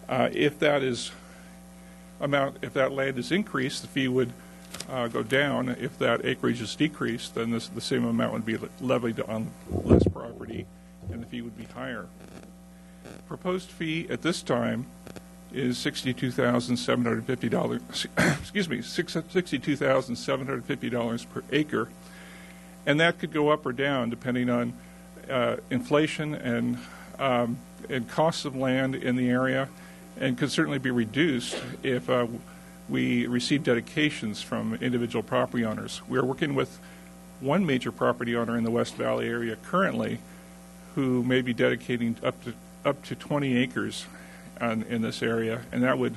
If that land is increased, the fee would go down. If that acreage is decreased, then the same amount would be levied on less property, and the fee would be higher. Proposed fee at this time is $62,750. Excuse me, $62,750 per acre, and that could go up or down depending on inflation and costs of land in the area, and could certainly be reduced if we receive dedications from individual property owners. We are working with one major property owner in the West Valley area currently who may be dedicating up to 20 acres in this area, and that would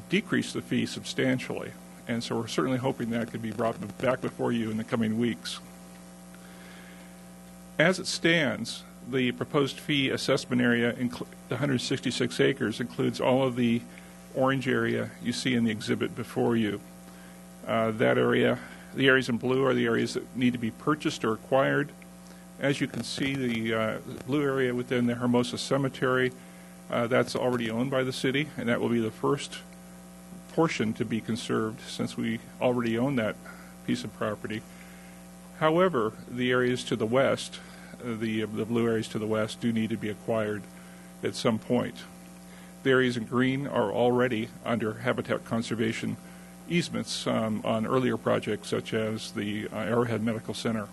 decrease the fee substantially. And so we're certainly hoping that could be brought back before you in the coming weeks. As it stands, the proposed fee assessment area, the 166 acres, includes all of the orange area you see in the exhibit before you. That area, the areas in blue are the areas that need to be purchased or acquired. As you can see, the blue area within the Hermosa Cemetery, that's already owned by the city, and that will be the first portion to be conserved since we already own that piece of property. However, the areas to the west, the blue areas to the west, do need to be acquired at some point. The areas in green are already under habitat conservation easements on earlier projects such as the Arrowhead Medical Center.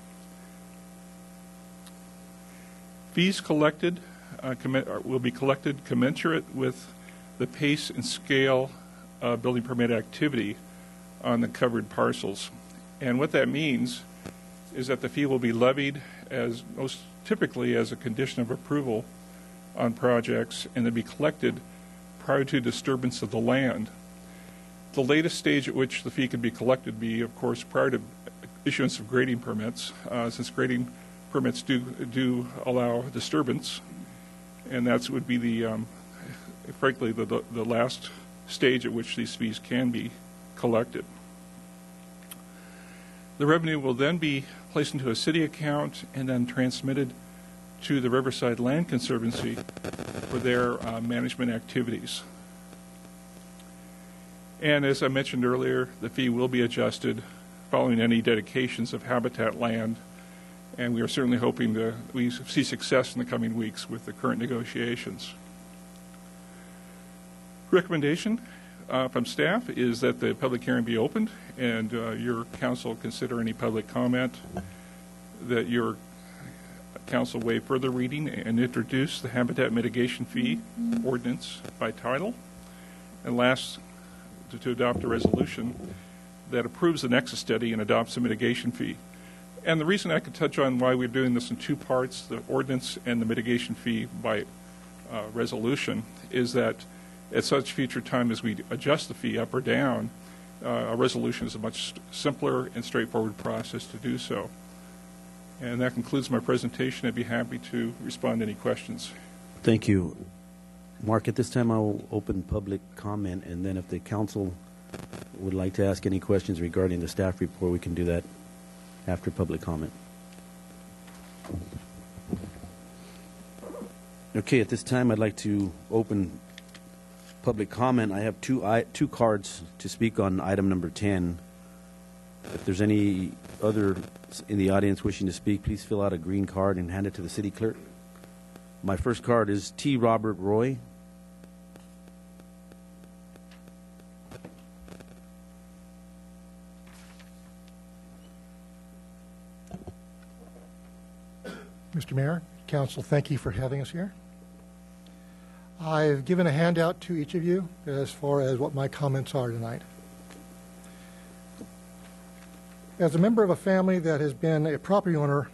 Fees collected will be collected commensurate with the pace and scale of building permit activity on the covered parcels. And what that means is that the fee will be levied as most typically as a condition of approval on projects, and they'll be collected prior to disturbance of the land. The latest stage at which the fee can be collected be, of course, prior to issuance of grading permits, since grading permits do allow disturbance, and that would be frankly, the last stage at which these fees can be collected. The revenue will then be placed into a city account and then transmitted to the Riverside Land Conservancy for their management activities. And as I mentioned earlier, the fee will be adjusted following any dedications of habitat land And we are certainly hoping that we see success in the coming weeks with the current negotiations. Recommendation from staff is that the public hearing be opened and your council consider any public comment, that your council waive further reading and introduce the habitat mitigation fee ordinance by title, and last, to adopt a resolution that approves the nexus study and adopts the mitigation fee. And the reason I could touch on why we're doing this in two parts, the ordinance and the mitigation fee by resolution, is that at such future time as we adjust the fee up or down, a resolution is a much simpler and straightforward process to do so. And that concludes my presentation. I'd be happy to respond to any questions. Thank you. Mark, at this time I'll open public comment, and then if the council would like to ask any questions regarding the staff report, we can do that after public comment. Okay, at this time I'd like to open public comment. I have two cards to speak on item number 10. If there's any other in the audience wishing to speak, please fill out a green card and hand it to the city clerk. My first card is T. Robert Roy. Mr. Mayor, Council, thank you for having us here. I've given a handout to each of you as far as what my comments are tonight. As a member of a family that has been a property owner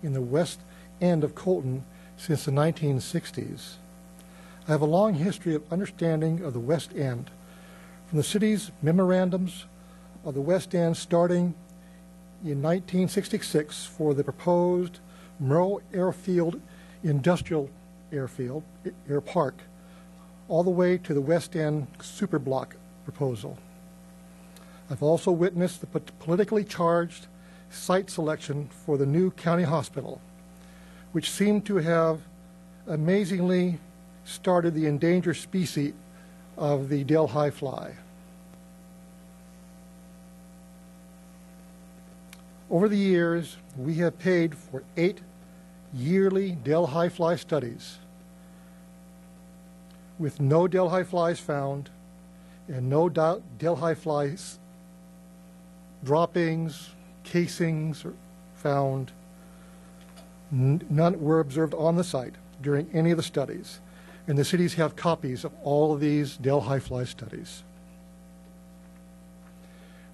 in the west end of Colton since the 1960s, I have a long history of understanding of the West End, from the city's memorandums of the West End starting in 1966 for the proposed Merle Airfield Industrial Air Park, all the way to the West End Superblock proposal. I've also witnessed the politically charged site selection for the new county hospital, which seemed to have amazingly started the endangered species of the Delhi fly. Over the years, we have paid for 8 yearly Delhi fly studies with no Delhi flies found and no Delhi flies droppings, casings found. None were observed on the site during any of the studies, and the cities have copies of all of these Delhi fly studies.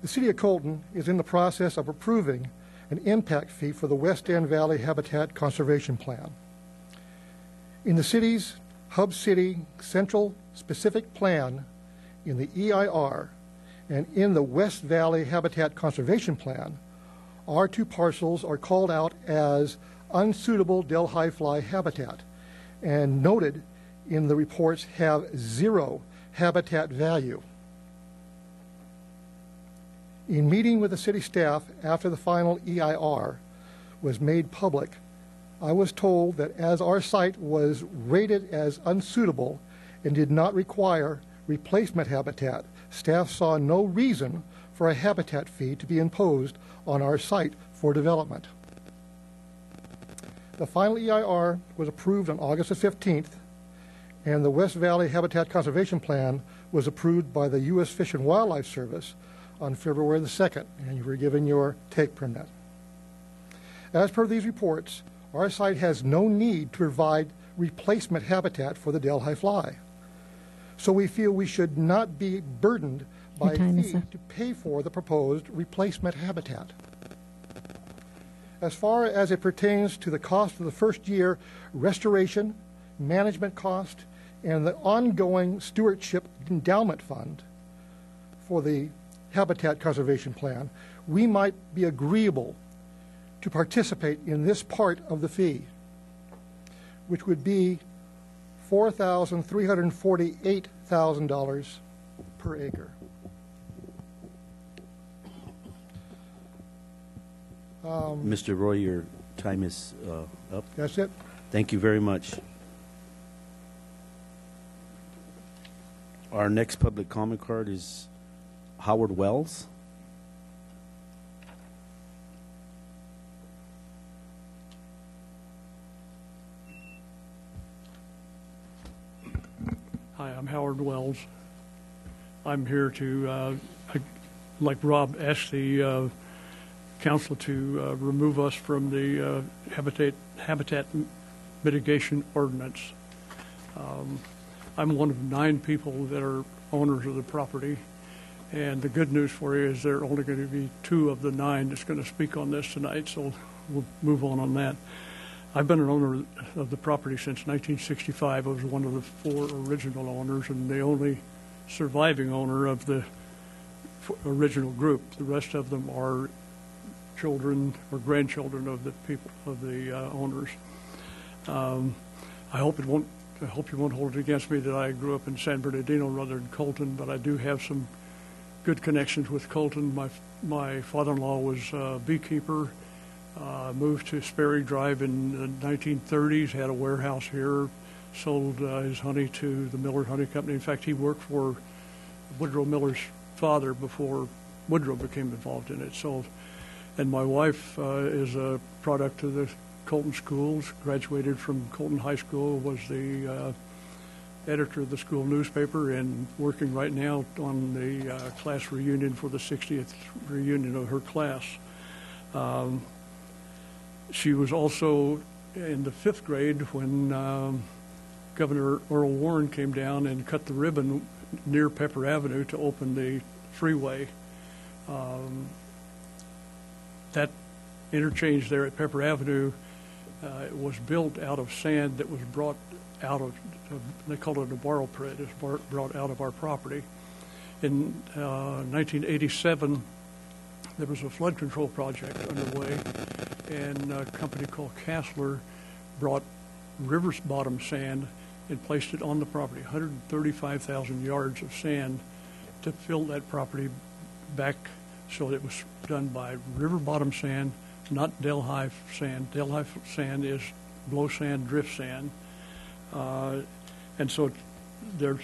The City of Colton is in the process of approving an impact fee for the West End Valley Habitat Conservation Plan. In the city's Hub City Central Specific Plan, in the EIR, and in the West Valley Habitat Conservation Plan, our 2 parcels are called out as unsuitable Delhi fly habitat and noted in the reports have 0 habitat value. In meeting with the city staff after the final EIR was made public, I was told that as our site was rated as unsuitable and did not require replacement habitat, staff saw no reason for a habitat fee to be imposed on our site for development. The final EIR was approved on August the 15th, and the West Valley Habitat Conservation Plan was approved by the U.S. Fish and Wildlife Service on February the 2nd, and you were given your take permit. As per these reports, our site has no need to provide replacement habitat for the Delhi fly. So we feel we should not be burdened by a fee to pay for the proposed replacement habitat. As far as it pertains to the cost of the first year restoration, management cost, and the ongoing stewardship endowment fund for the Habitat Conservation Plan, we might be agreeable to participate in this part of the fee, which would be $4,348,000 per acre. Mr. Roy, your time is up. That's it. Thank you very much. Our next public comment card is Howard Wells. Hi, I'm Howard Wells. I'm here to, like Rob, ask the council to remove us from the habitat mitigation ordinance. I'm one of 9 people that are owners of the property, and the good news for you is there are only going to be 2 of the 9 that's going to speak on this tonight, so we'll move on that. I've been an owner of the property since 1965. I was one of the 4 original owners and the only surviving owner of the original group. The rest of them are children or grandchildren of the people, of the owners. I hope you won't hold it against me that I grew up in San Bernardino rather than Colton, but I do have some good connections with Colton. My father-in-law was a beekeeper. Moved to Sperry Drive in the 1930s, had a warehouse here, sold his honey to the Miller Honey Company. In fact, he worked for Woodrow Miller's father before Woodrow became involved in it. So, and my wife is a product of the Colton schools, graduated from Colton High School, was the editor of the school newspaper, and working right now on the class reunion for the 60th reunion of her class. She was also in the 5th grade when Governor Earl Warren came down and cut the ribbon near Pepper Avenue to open the freeway. That interchange there at Pepper Avenue was built out of sand that was brought out of, they call it a borrow pit, it's brought out of our property. In 1987, there was a flood control project underway, and a company called Castler brought river bottom sand and placed it on the property, 135,000 yards of sand to fill that property back. So it was done by river bottom sand, not Delhi sand. Delhi sand is blow sand, drift sand. And so the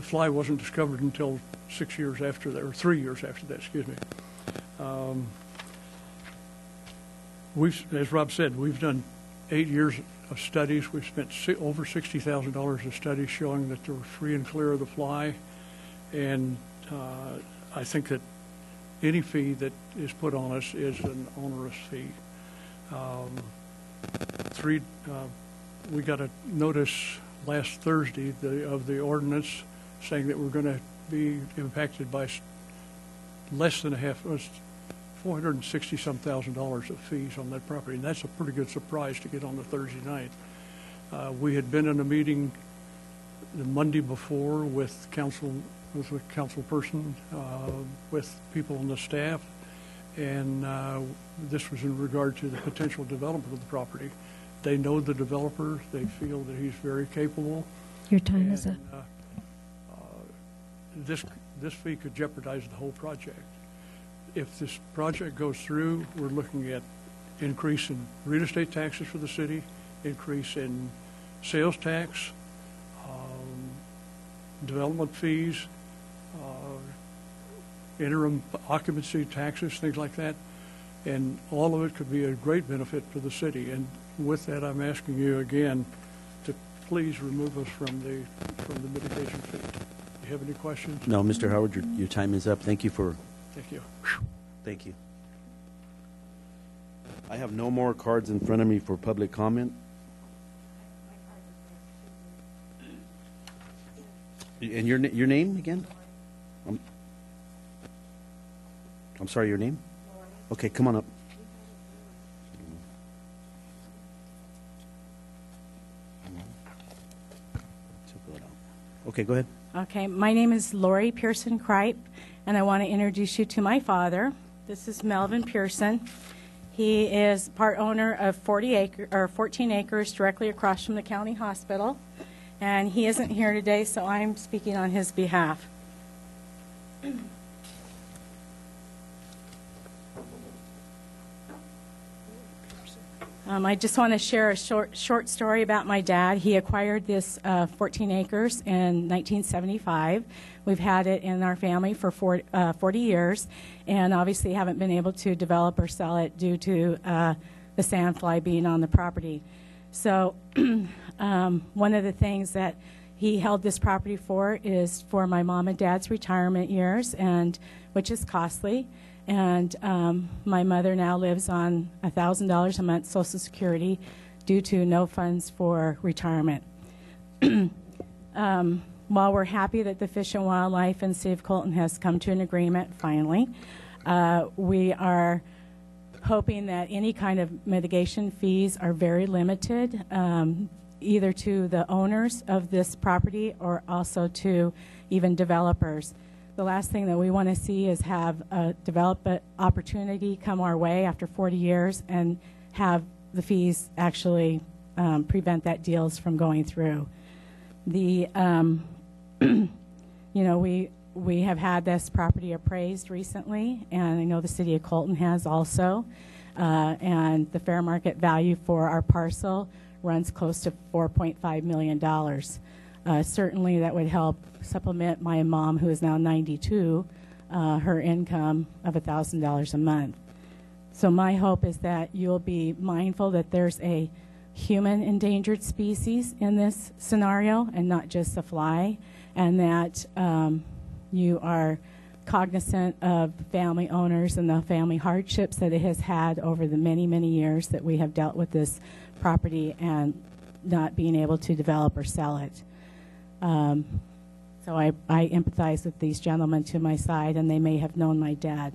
fly wasn't discovered until 6 years after that, or 3 years after that, excuse me. As Rob said, we've done 8 years of studies. We've spent over $60,000 of studies showing that they're free and clear of the fly. And I think that any fee that is put on us is an onerous fee. We got a notice last Thursday of the ordinance saying that we're going to be impacted by less than $460-some thousand of fees on that property, and that's a pretty good surprise to get on the Thursday night. We had been in a meeting the Monday before with a council person, with people on the staff, and this was in regard to the potential development of the property. They know the developer. They feel that he's very capable. Your time is up. This fee could jeopardize the whole project. If this project goes through, we're looking at increase in real estate taxes for the city, increase in sales tax, development fees, interim occupancy taxes, things like that. And all of it could be a great benefit for the city. And with that, I'm asking you again to please remove us from the mitigation fee. Do you have any questions? No, Mr. Howard, your time is up. Thank you for... Thank you. Thank you. I have no more cards in front of me for public comment. And your name again? I'm sorry, your name? Okay, come on up. Okay, go ahead. Okay, my name is Lori Pearson Kripe, and I want to introduce you to my father. This is Melvin Pearson. He is part owner of 14 acres directly across from the county hospital, and he isn't here today, so I'm speaking on his behalf. I just want to share a short story about my dad. He acquired this 14 acres in 1975. We've had it in our family for 40 years, and obviously haven't been able to develop or sell it due to the sandfly being on the property. So one of the things that he held this property for is for my mom and dad's retirement years, and which is costly. And my mother now lives on $1,000 a month Social Security due to no funds for retirement. While we're happy that the Fish and Wildlife and City of Colton has come to an agreement finally, we are hoping that any kind of mitigation fees are very limited, either to the owners of this property or also to even developers. The last thing that we want to see is have a development opportunity come our way after 40 years and have the fees actually prevent that deals from going through. The you know, we have had this property appraised recently, and I know the City of Colton has also, and the fair market value for our parcel runs close to $4.5 million. Certainly that would help supplement my mom, who is now 92, her income of $1,000 a month. So my hope is that you'll be mindful that there's a human endangered species in this scenario and not just a fly, and that you are cognizant of family owners and the family hardships that it has had over the many, many years that we have dealt with this property and not being able to develop or sell it. So I empathize with these gentlemen to my side, and they may have known my dad.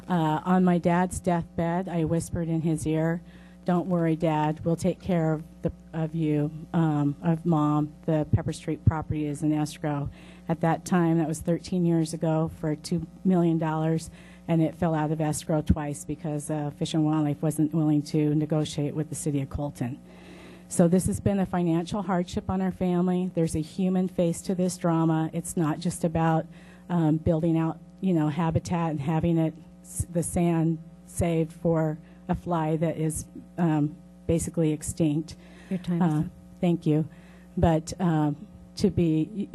On my dad's deathbed, I whispered in his ear, "Don't worry, Dad, we'll take care of you, of Mom. The Pepper Street property is in escrow." At that time, that was 13 years ago, for $2 million, and it fell out of escrow twice because Fish and Wildlife wasn't willing to negotiate with the City of Colton. So this has been a financial hardship on our family. There's a human face to this drama. It's not just about building out, habitat and having it, the sand saved for a fly that is basically extinct. Your time is up. Thank you. But to be,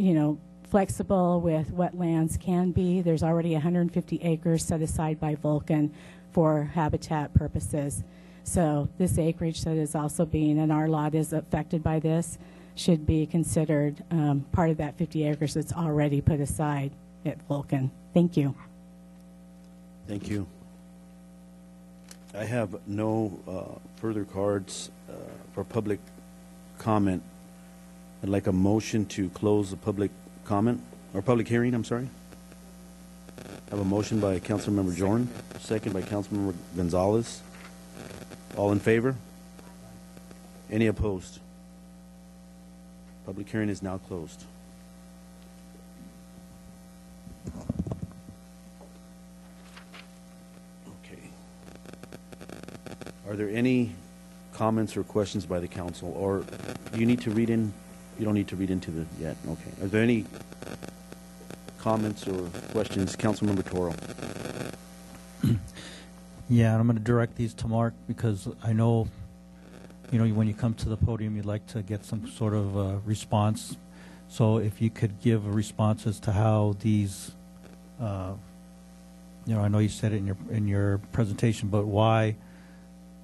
flexible with what lands can be. There's already 150 acres set aside by Vulcan for habitat purposes. So this acreage that is also being, and our lot is affected by this, should be considered part of that 50 acres that's already put aside at Vulcan. Thank you. Thank you. I have no further cards for public comment. I'd like a motion to close the public comment, or public hearing, I'm sorry. I have a motion by Councilmember Jordan, second by Councilmember Gonzalez. All in favor? Any opposed? Public hearing is now closed. Okay. Are there any comments or questions by the council, or do you need to read in? You don't need to read into the yet. Okay. Are there any comments or questions, Councilmember Toro? Yeah, I'm going to direct these to Mark because I know, when you come to the podium, you'd like to get some sort of response. So if you could give a response as to how these, I know you said it in your presentation, but why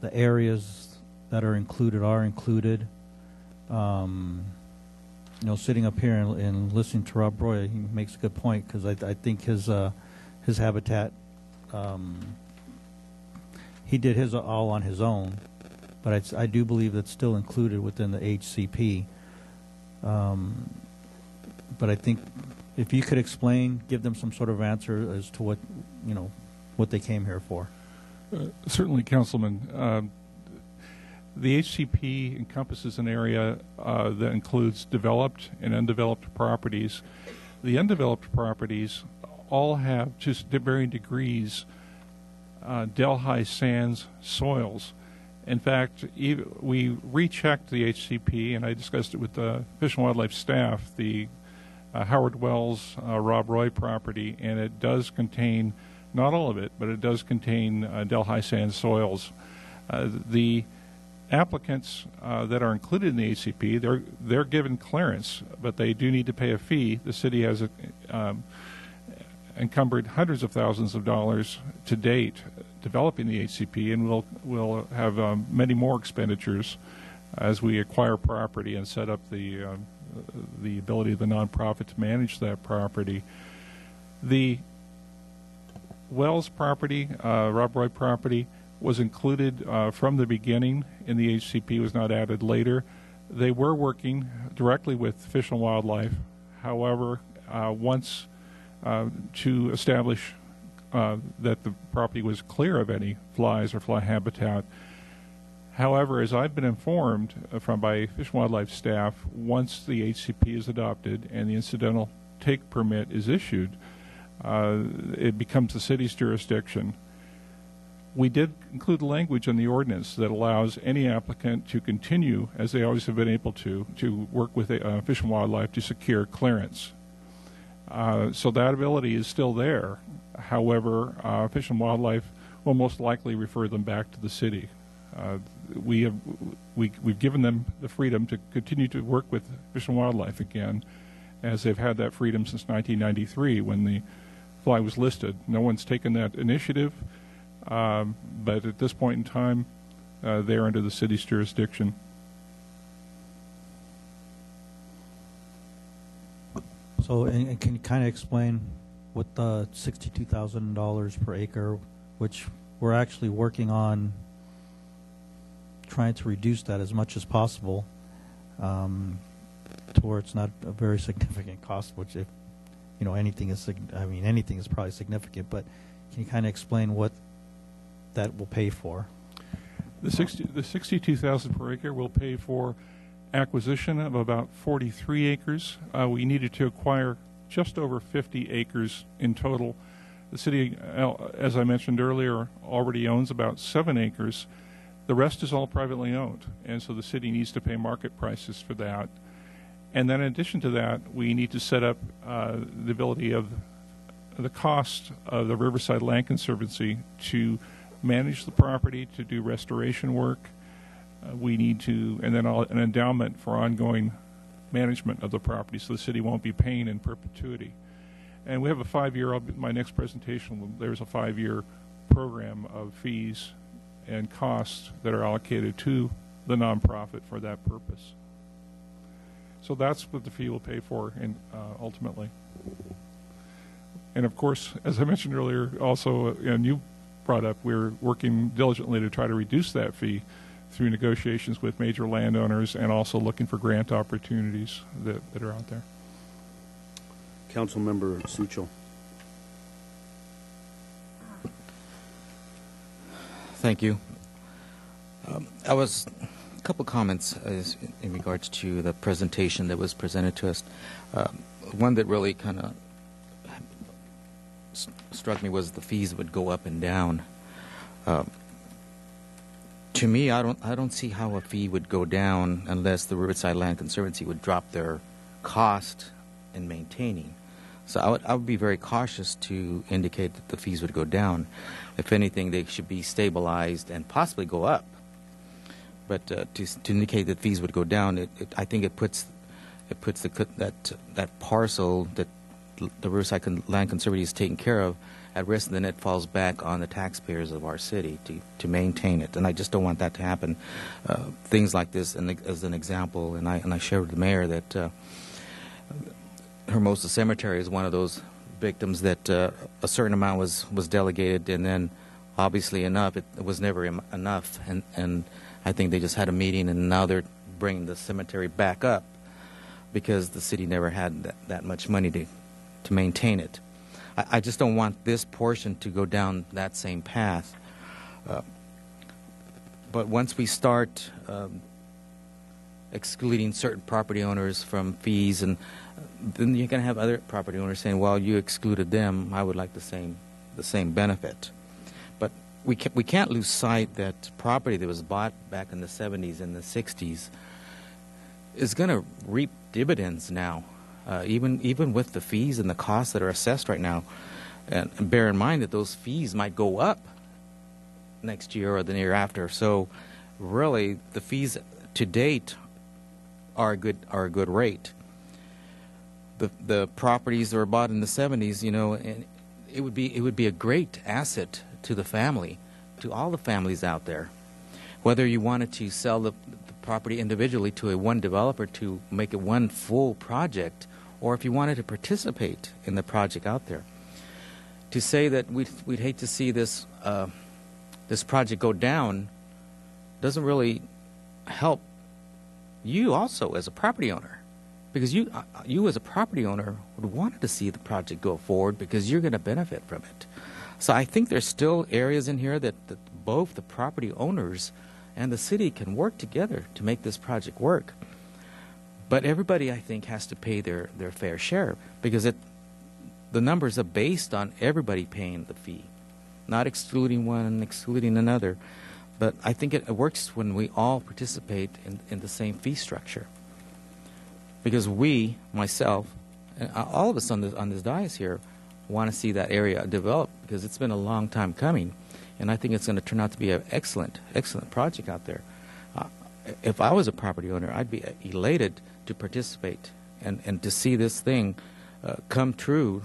the areas that are included. Sitting up here and listening to Rob Roy, he makes a good point because I think his habitat. He did his all on his own, but I do believe that's still included within the HCP. But I think if you could explain, give them some sort of answer as to what they came here for. Certainly, Councilman. The HCP encompasses an area that includes developed and undeveloped properties. The undeveloped properties all have just varying degrees Delhi sands soils. In fact, we rechecked the HCP, and I discussed it with the Fish and Wildlife staff, the Howard Wells Rob Roy property, and it does contain, not all of it, but it does contain Delhi sand soils. The applicants that are included in the HCP, they're given clearance, but they do need to pay a fee. The city has encumbered hundreds of thousands of dollars to date developing the HCP, and we'll have many more expenditures as we acquire property and set up the the ability of the nonprofit to manage that property. The Wells property, Rob Roy property, was included from the beginning in the HCP, was not added later. They were working directly with Fish and Wildlife. However, once to establish that the property was clear of any flies or fly habitat. However, as I've been informed by Fish and Wildlife staff, once the HCP is adopted and the incidental take permit is issued, it becomes the city's jurisdiction. We did include language in the ordinance that allows any applicant to continue, as they always have been able to work with Fish and Wildlife to secure clearance. So that ability is still there. However, Fish and Wildlife will most likely refer them back to the city. We've given them the freedom to continue to work with Fish and Wildlife again, as they've had that freedom since 1993 when the fly was listed. No one's taken that initiative, but at this point in time, they're under the city's jurisdiction. So, and can you kind of explain what the $62,000 per acre, which we're actually working on trying to reduce that as much as possible, to where it's not a very significant cost, which if, anything is, anything is probably significant, but can you kind of explain what that will pay for? The $62,000 per acre will pay for acquisition of about 43 acres. We needed to acquire just over 50 acres in total. The city, as I mentioned earlier, already owns about 7 acres. The rest is all privately owned, and so the city needs to pay market prices for that. And then in addition to that, we need to set up the ability of the cost of the Riverside Land Conservancy to manage the property, to do restoration work. We need to, and then an endowment for ongoing management of the property, so the city won't be paying in perpetuity. And we have a 5-year, my next presentation, there's a 5-year program of fees and costs that are allocated to the nonprofit for that purpose. So that's what the fee will pay for, ultimately. And of course, as I mentioned earlier, also, and you brought up, we're working diligently to try to reduce that fee through negotiations with major landowners and also looking for grant opportunities that are out there. Councilmember Sucho. Thank you. A couple comments in regards to the presentation that was presented to us. One that really kind of struck me was the fees would go up and down. To me, I don't see how a fee would go down unless the Riverside Land Conservancy would drop their cost in maintaining. So I would be very cautious to indicate that the fees would go down. If anything, they should be stabilized and possibly go up. But to indicate that fees would go down, I think it puts that parcel that the Riverside Land Conservancy is taking care of at risk, and then it falls back on the taxpayers of our city to maintain it. And I just don't want that to happen. Things like this, and as an example, and I shared with the mayor that Hermosa Cemetery is one of those victims that a certain amount was delegated, and then obviously enough, it was never enough. And I think they just had a meeting, and now they're bringing the cemetery back up because the city never had that much money to maintain it. I just don't want this portion to go down that same path. But once we start excluding certain property owners from fees, and then you're going to have other property owners saying, well, you excluded them, I would like the same benefit. But we can't lose sight that property that was bought back in the 70s and the 60s is going to reap dividends now. Even with the fees and the costs that are assessed right now. And bear in mind that those fees might go up next year or the year after. So really, the fees to date are a good rate. The properties that were bought in the 70s, and it would be a great asset to the family, to all the families out there. Whether you wanted to sell the property individually to a one developer to make it one full project, or if you wanted to participate in the project out there. To say that we'd hate to see this this project go down doesn't really help you also as a property owner, because you as a property owner would want to see the project go forward because you're going to benefit from it. So I think there's still areas in here that both the property owners and the city can work together to make this project work. But everybody, I think, has to pay their fair share, because the numbers are based on everybody paying the fee, not excluding one and excluding another. But I think it works when we all participate in the same fee structure. Because we, myself, and all of us on this dais here, want to see that area develop, because it's been a long time coming. And I think it's going to turn out to be an excellent, excellent project out there. If I was a property owner, I'd be elated to participate and to see this thing come true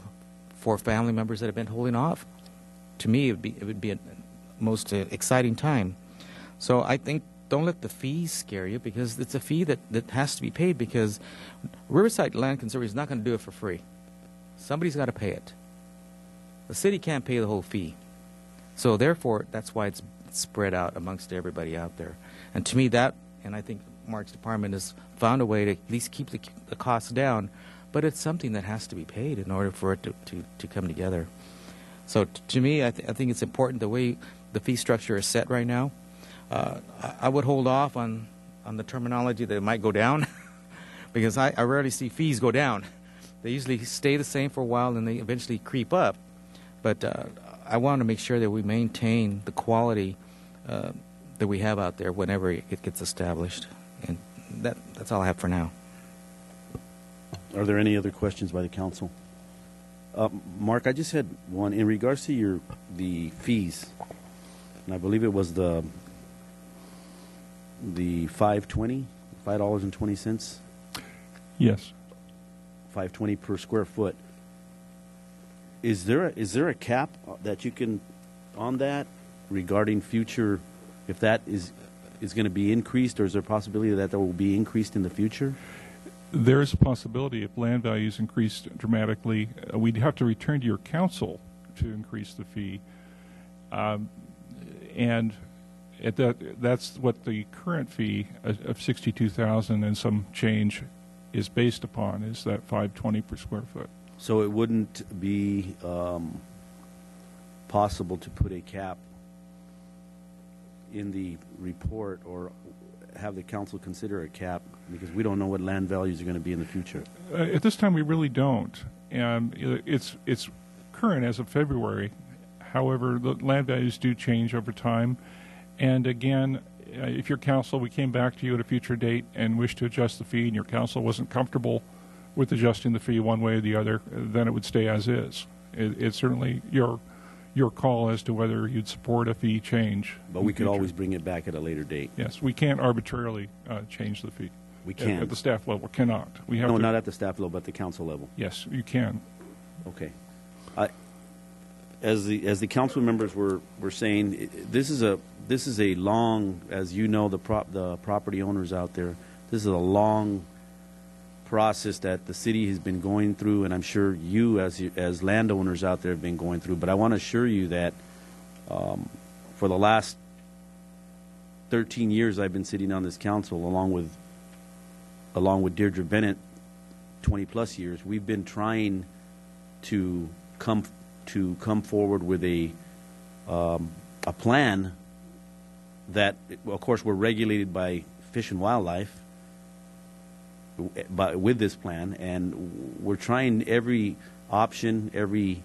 for family members that have been holding off. To me, it would be a most exciting time. So I think don't let the fees scare you, because it's a fee that has to be paid, because Riverside Land Conservancy is not going to do it for free. Somebody's got to pay it. The city can't pay the whole fee. So therefore, that's why it's spread out amongst everybody out there. And to me, and I think Mark's department has found a way to at least keep the costs down, but it's something that has to be paid in order for it to come together. So to me, I think it's important the way the fee structure is set right now. I would hold off on the terminology that it might go down, because I rarely see fees go down. They usually stay the same for a while and they eventually creep up. But I want to make sure that we maintain the quality that we have out there whenever it gets established. And that's all I have for now. Are there any other questions by the council? Mark, I just had one in regards to the fees, and I believe it was the $5.20 Yes. $5.20 per square foot. Is there a cap that you can on that regarding future, if that is going to be increased, or is there a possibility that will be increased in the future? There is a possibility if land values increased dramatically, we'd have to return to your council to increase the fee. And that's what the current fee of $62,000 and some change is based upon, is that $5.20 per square foot. So it wouldn't be possible to put a cap in the report, or have the council consider a cap, because we don't know what land values are going to be in the future? At this time, we really don't. And it's current as of February. However, the land values do change over time. And again, if your council, we came back to you at a future date and wished to adjust the fee, and your council wasn't comfortable with adjusting the fee one way or the other, then it would stay as is. It's certainly your call as to whether you'd support a fee change. But we could always bring it back at a later date. Yes, we can't arbitrarily change the fee. We can. At the staff level, cannot. We have no, to, not at the staff level, but at the council level. Yes, you can. Okay. As the council members were saying, this is a long, as you know, the property owners out there, this is a long process that the city has been going through, and I'm sure you as landowners out there have been going through. But I want to assure you that for the last 13 years I've been sitting on this council, along with Deirdre Bennett, 20 plus years, we've been trying to come forward with a plan that, of course, we're regulated by Fish and Wildlife, but with this plan, and we're trying every option, every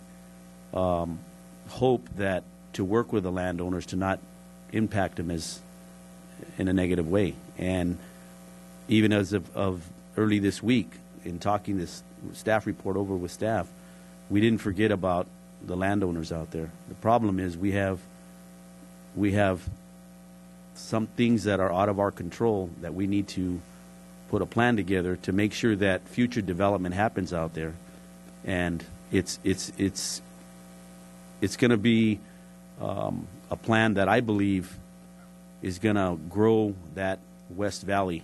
hope that to work with the landowners to not impact them as in a negative way. And even as of early this week, in talking this staff report over with staff, we didn't forget about the landowners out there. The problem is we have some things that are out of our control that we need to put a plan together to make sure that future development happens out there, and it's going to be a plan that I believe is going to grow that West Valley,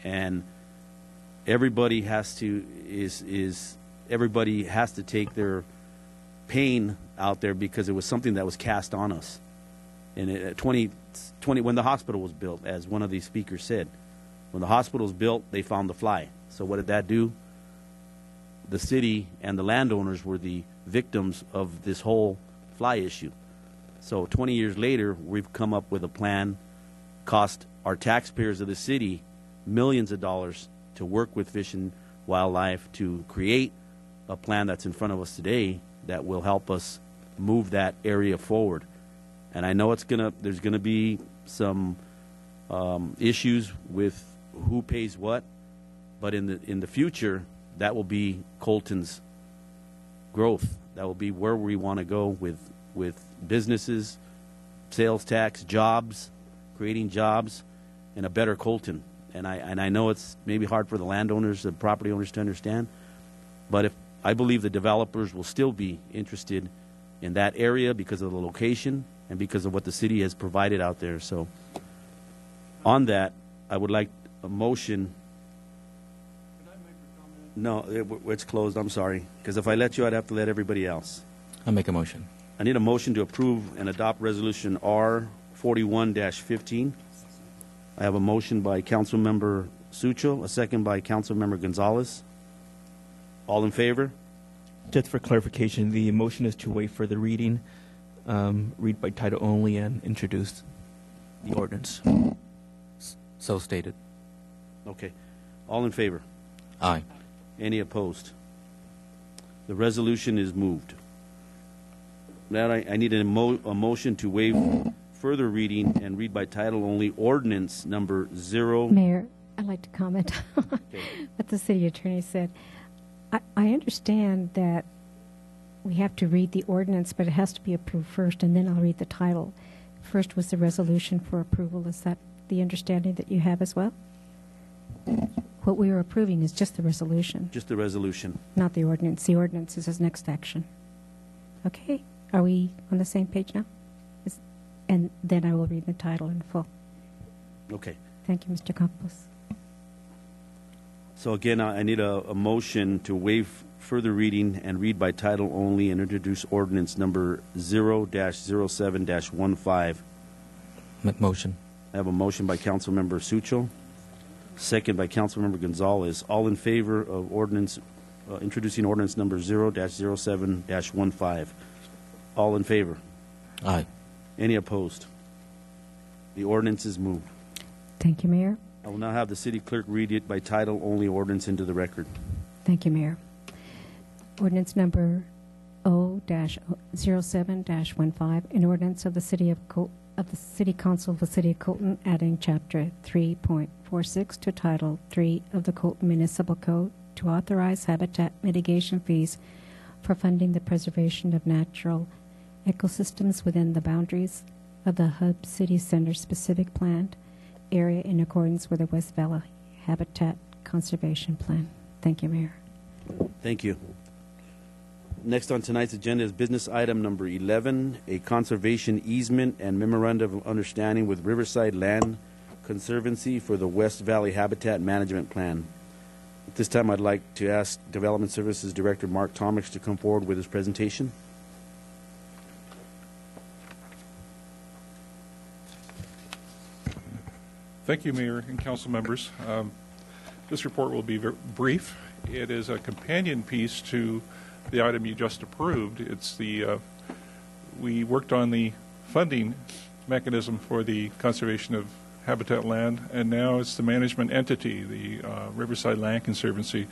and everybody has to take their pain out there because it was something that was cast on us. And when the hospital was built, as one of these speakers said, when the hospital was built, they found the fly. So what did that do? The city and the landowners were the victims of this whole fly issue. So 20 years later, we've come up with a plan, cost our taxpayers of the city millions of dollars to work with Fish and Wildlife to create a plan that's in front of us today that will help us move that area forward. And I know there's gonna be some issues with who pays what, but in the future, that will be Colton's growth. That will be where we want to go with businesses, sales tax, jobs, creating jobs, and a better Colton. And I know it's maybe hard for the landowners, the property owners to understand, but I believe the developers will still be interested in that area because of the location and because of what the city has provided out there. So on that, I would like a motion. No, it's closed. I'm sorry. Because if I let you, I'd have to let everybody else. I'll make a motion. I need a motion to approve and adopt Resolution R41-15. I have a motion by Councilmember Sucho, a second by Councilmember Gonzalez. All in favor? Just for clarification, the motion is to waive further reading, read by title only, and introduce the ordinance. So stated. Okay. All in favor? Aye. Any opposed? The resolution is moved. Now I need a motion to waive further reading and read by title only ordinance number 0. Mayor, I'd like to comment on what the city attorney said. I understand that we have to read the ordinance, but it has to be approved first, and then I'll read the title. First was the resolution for approval. Is that the understanding that you have as well? What we are approving is just the resolution. Just the resolution. Not the ordinance. The ordinance is his next action. Okay. Are we on the same page now? And then I will read the title in full. Okay. Thank you, Mr. Campos. So again, I need a motion to waive further reading and read by title only and introduce ordinance number 0-07-15. Motion. I have a motion by Councilmember Sucho, second by Councilmember Gonzalez. All in favor of ordinance, introducing ordinance number 0-07-15. All in favor? Aye. Any opposed? The ordinance is moved. Thank you, Mayor. I will now have the city clerk read it by title only ordinance into the record. Thank you, Mayor. Ordinance number O-07-15, an ordinance of the City Council of the City of Colton, adding Chapter 3.46 to Title 3 of the Colton Municipal Code to authorize habitat mitigation fees for funding the preservation of natural ecosystems within the boundaries of the Hub City Center specific planned area in accordance with the West Valley Habitat Conservation Plan. Thank you, Mayor. Thank you. Next on tonight's agenda is business item number 11, a conservation easement and memorandum of understanding with Riverside Land Conservancy for the West Valley Habitat Management Plan. At this time, I'd like to ask Development Services Director Mark Tomix to come forward with his presentation. Thank you, Mayor and council members. This report will be very brief. It is a companion piece to the item you just approved. It's we worked on the funding mechanism for the conservation of habitat land, and now it's the management entity, the Riverside Land Conservancy,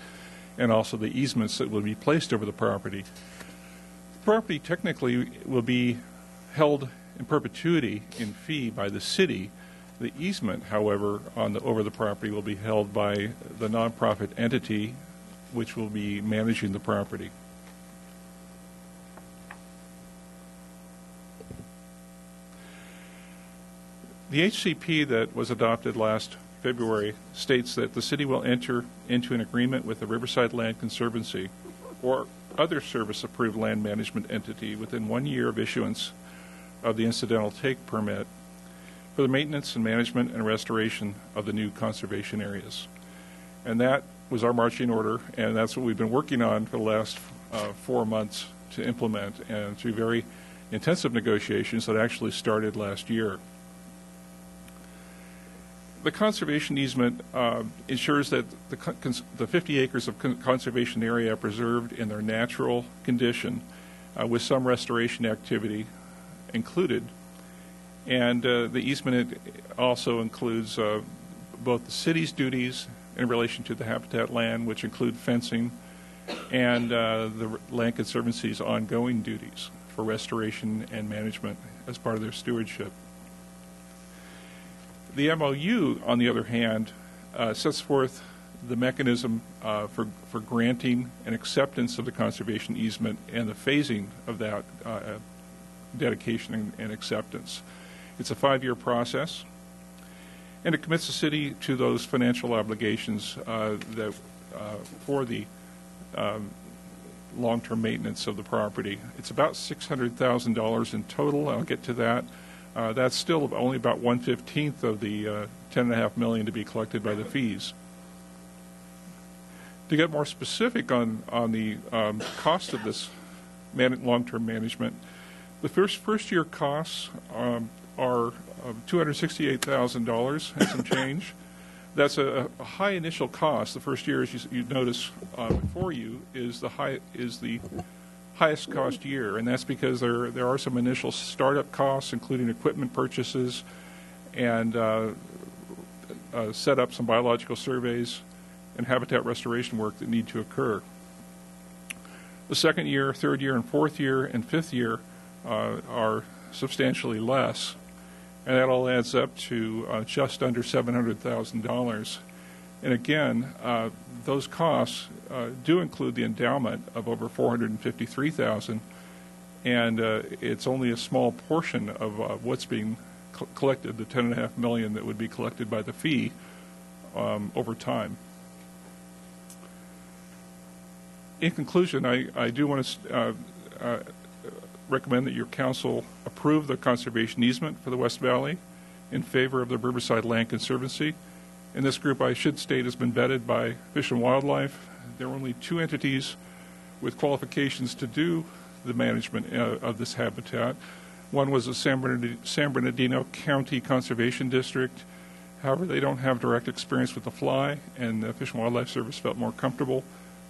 and also the easements that will be placed over the property. The property technically will be held in perpetuity in fee by the city. The easement, however, over the property will be held by the nonprofit entity, which will be managing the property. The HCP that was adopted last February states that the city will enter into an agreement with the Riverside Land Conservancy or other service-approved land management entity within 1 year of issuance of the incidental take permit for the maintenance and management and restoration of the new conservation areas. And that was our marching order, and that's what we've been working on for the last 4 months to implement, and through very intensive negotiations that actually started last year. The conservation easement ensures that the 50 acres of conservation area are preserved in their natural condition with some restoration activity included. And the easement also includes both the city's duties in relation to the habitat land, which include fencing, and the Land Conservancy's ongoing duties for restoration and management as part of their stewardship. The MOU, on the other hand, sets forth the mechanism for granting and acceptance of the conservation easement and the phasing of that dedication and acceptance. It's a 5-year process, and it commits the city to those financial obligations that for the long-term maintenance of the property. It's about $600,000 in total. I'll get to that. That's still only about 1/15 of the $10.5 million to be collected by the fees. To get more specific on the cost of this long-term management, the first year costs are $268,000 and some change. That's a high initial cost. The first year, as you notice before you, is the highest cost year, and that's because there are some initial startup costs, including equipment purchases and set up some biological surveys and habitat restoration work that need to occur. The second year, third year, and fourth year, and fifth year are substantially less, and that all adds up to just under $700,000. And again, those costs do include the endowment of over $453,000, and it's only a small portion of what's being collected, the $10.5 million that would be collected by the fee over time. In conclusion, I do want to recommend that your council approve the conservation easement for the West Valley in favor of the Riverside Land Conservancy. And this group, I should state, has been vetted by Fish and Wildlife. There are only 2 entities with qualifications to do the management of this habitat. One was the San Bernardino County Conservation District. However, they don't have direct experience with the fly, and the Fish and Wildlife Service felt more comfortable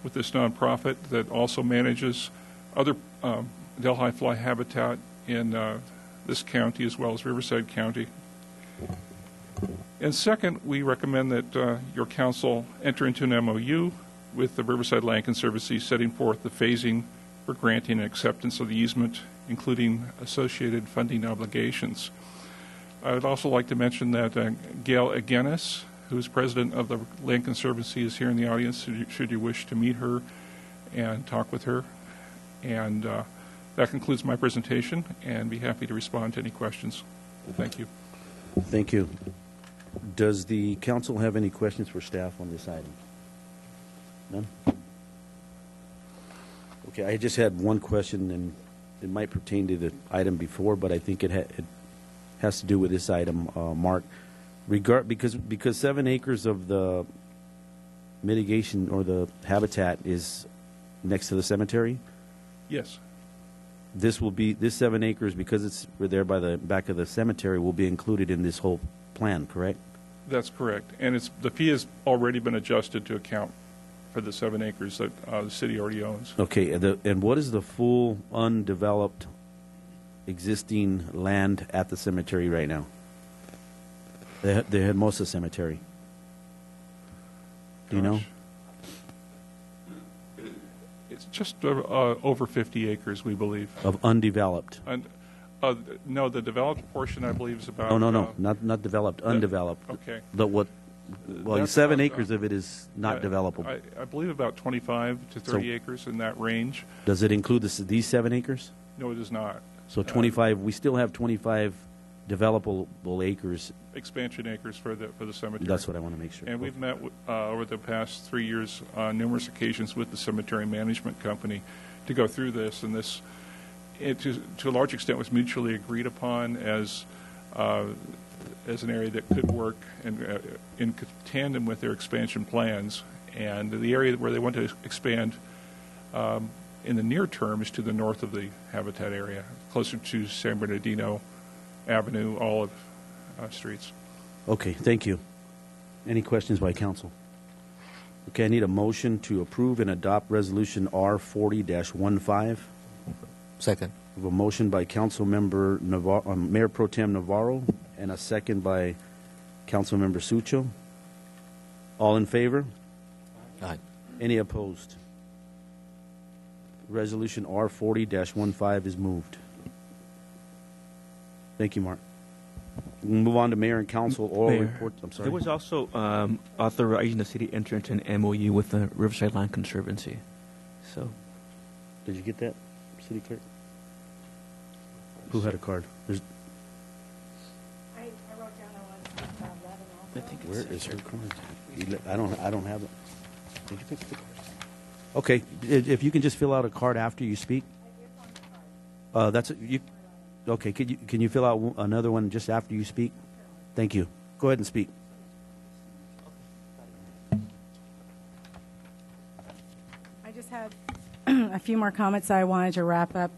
with this nonprofit that also manages other Delhi fly habitat in this county as well as Riverside County. And second, we recommend that your council enter into an MOU with the Riverside Land Conservancy setting forth the phasing for granting and acceptance of the easement, including associated funding obligations. I would also like to mention that Gail Agenis, who is president of the Land Conservancy, is here in the audience should you wish to meet her and talk with her. And that concludes my presentation, and be happy to respond to any questions. Thank you. Thank you. Does the council have any questions for staff on this item? None? Okay, I just had one question, and it might pertain to the item before, but I think it has to do with this item, Mark. Because 7 acres of the mitigation or the habitat is next to the cemetery? Yes. This 7 acres, because it's there by the back of the cemetery, will be included in this whole plan, correct? That's correct. And the fee has already been adjusted to account for the 7 acres that the city already owns. Okay, and what is the full undeveloped existing land at the cemetery right now? The Hermosa Cemetery. Do you know? It's just over 50 acres, we believe. Of undeveloped? No, the developed portion, I believe, is about... No, not developed, undeveloped. Okay. Well, 7 acres of it is not developable. I believe about 25 to 30 acres in that range. Does it include these 7 acres? No, it does not. So 25, we still have 25 developable acres. Expansion acres for the cemetery. That's what I want to make sure. And we've met over the past 3 years on numerous occasions with the cemetery management company to go through this, and this, to a large extent, was mutually agreed upon as as an area that could work in tandem with their expansion plans. And the area where they want to expand in the near term is to the north of the habitat area, closer to San Bernardino Avenue, Olive streets. Okay, thank you. Any questions by council? Okay, I need a motion to approve and adopt Resolution R40-15. Second. We have a motion by Councilmember Mayor Pro Tem Navarro and a second by Councilmember Sucho. All in favor? Aye. Any opposed? Resolution R40-15 is moved. Thank you, Mark. We'll move on to Mayor and Council oral Mayor, report. I'm sorry. There was also authorizing the city to enter into an MOU with the Riverside Land Conservancy. So, did you get that, City Clerk? Who had a card? I wrote down I think it's Where is her card? I don't have it. Did you pick the card? Okay, if you can just fill out a card after you speak. That's you. Okay, can you fill out another one just after you speak? Thank you. Go ahead and speak. I just had a few more comments I wanted to wrap up.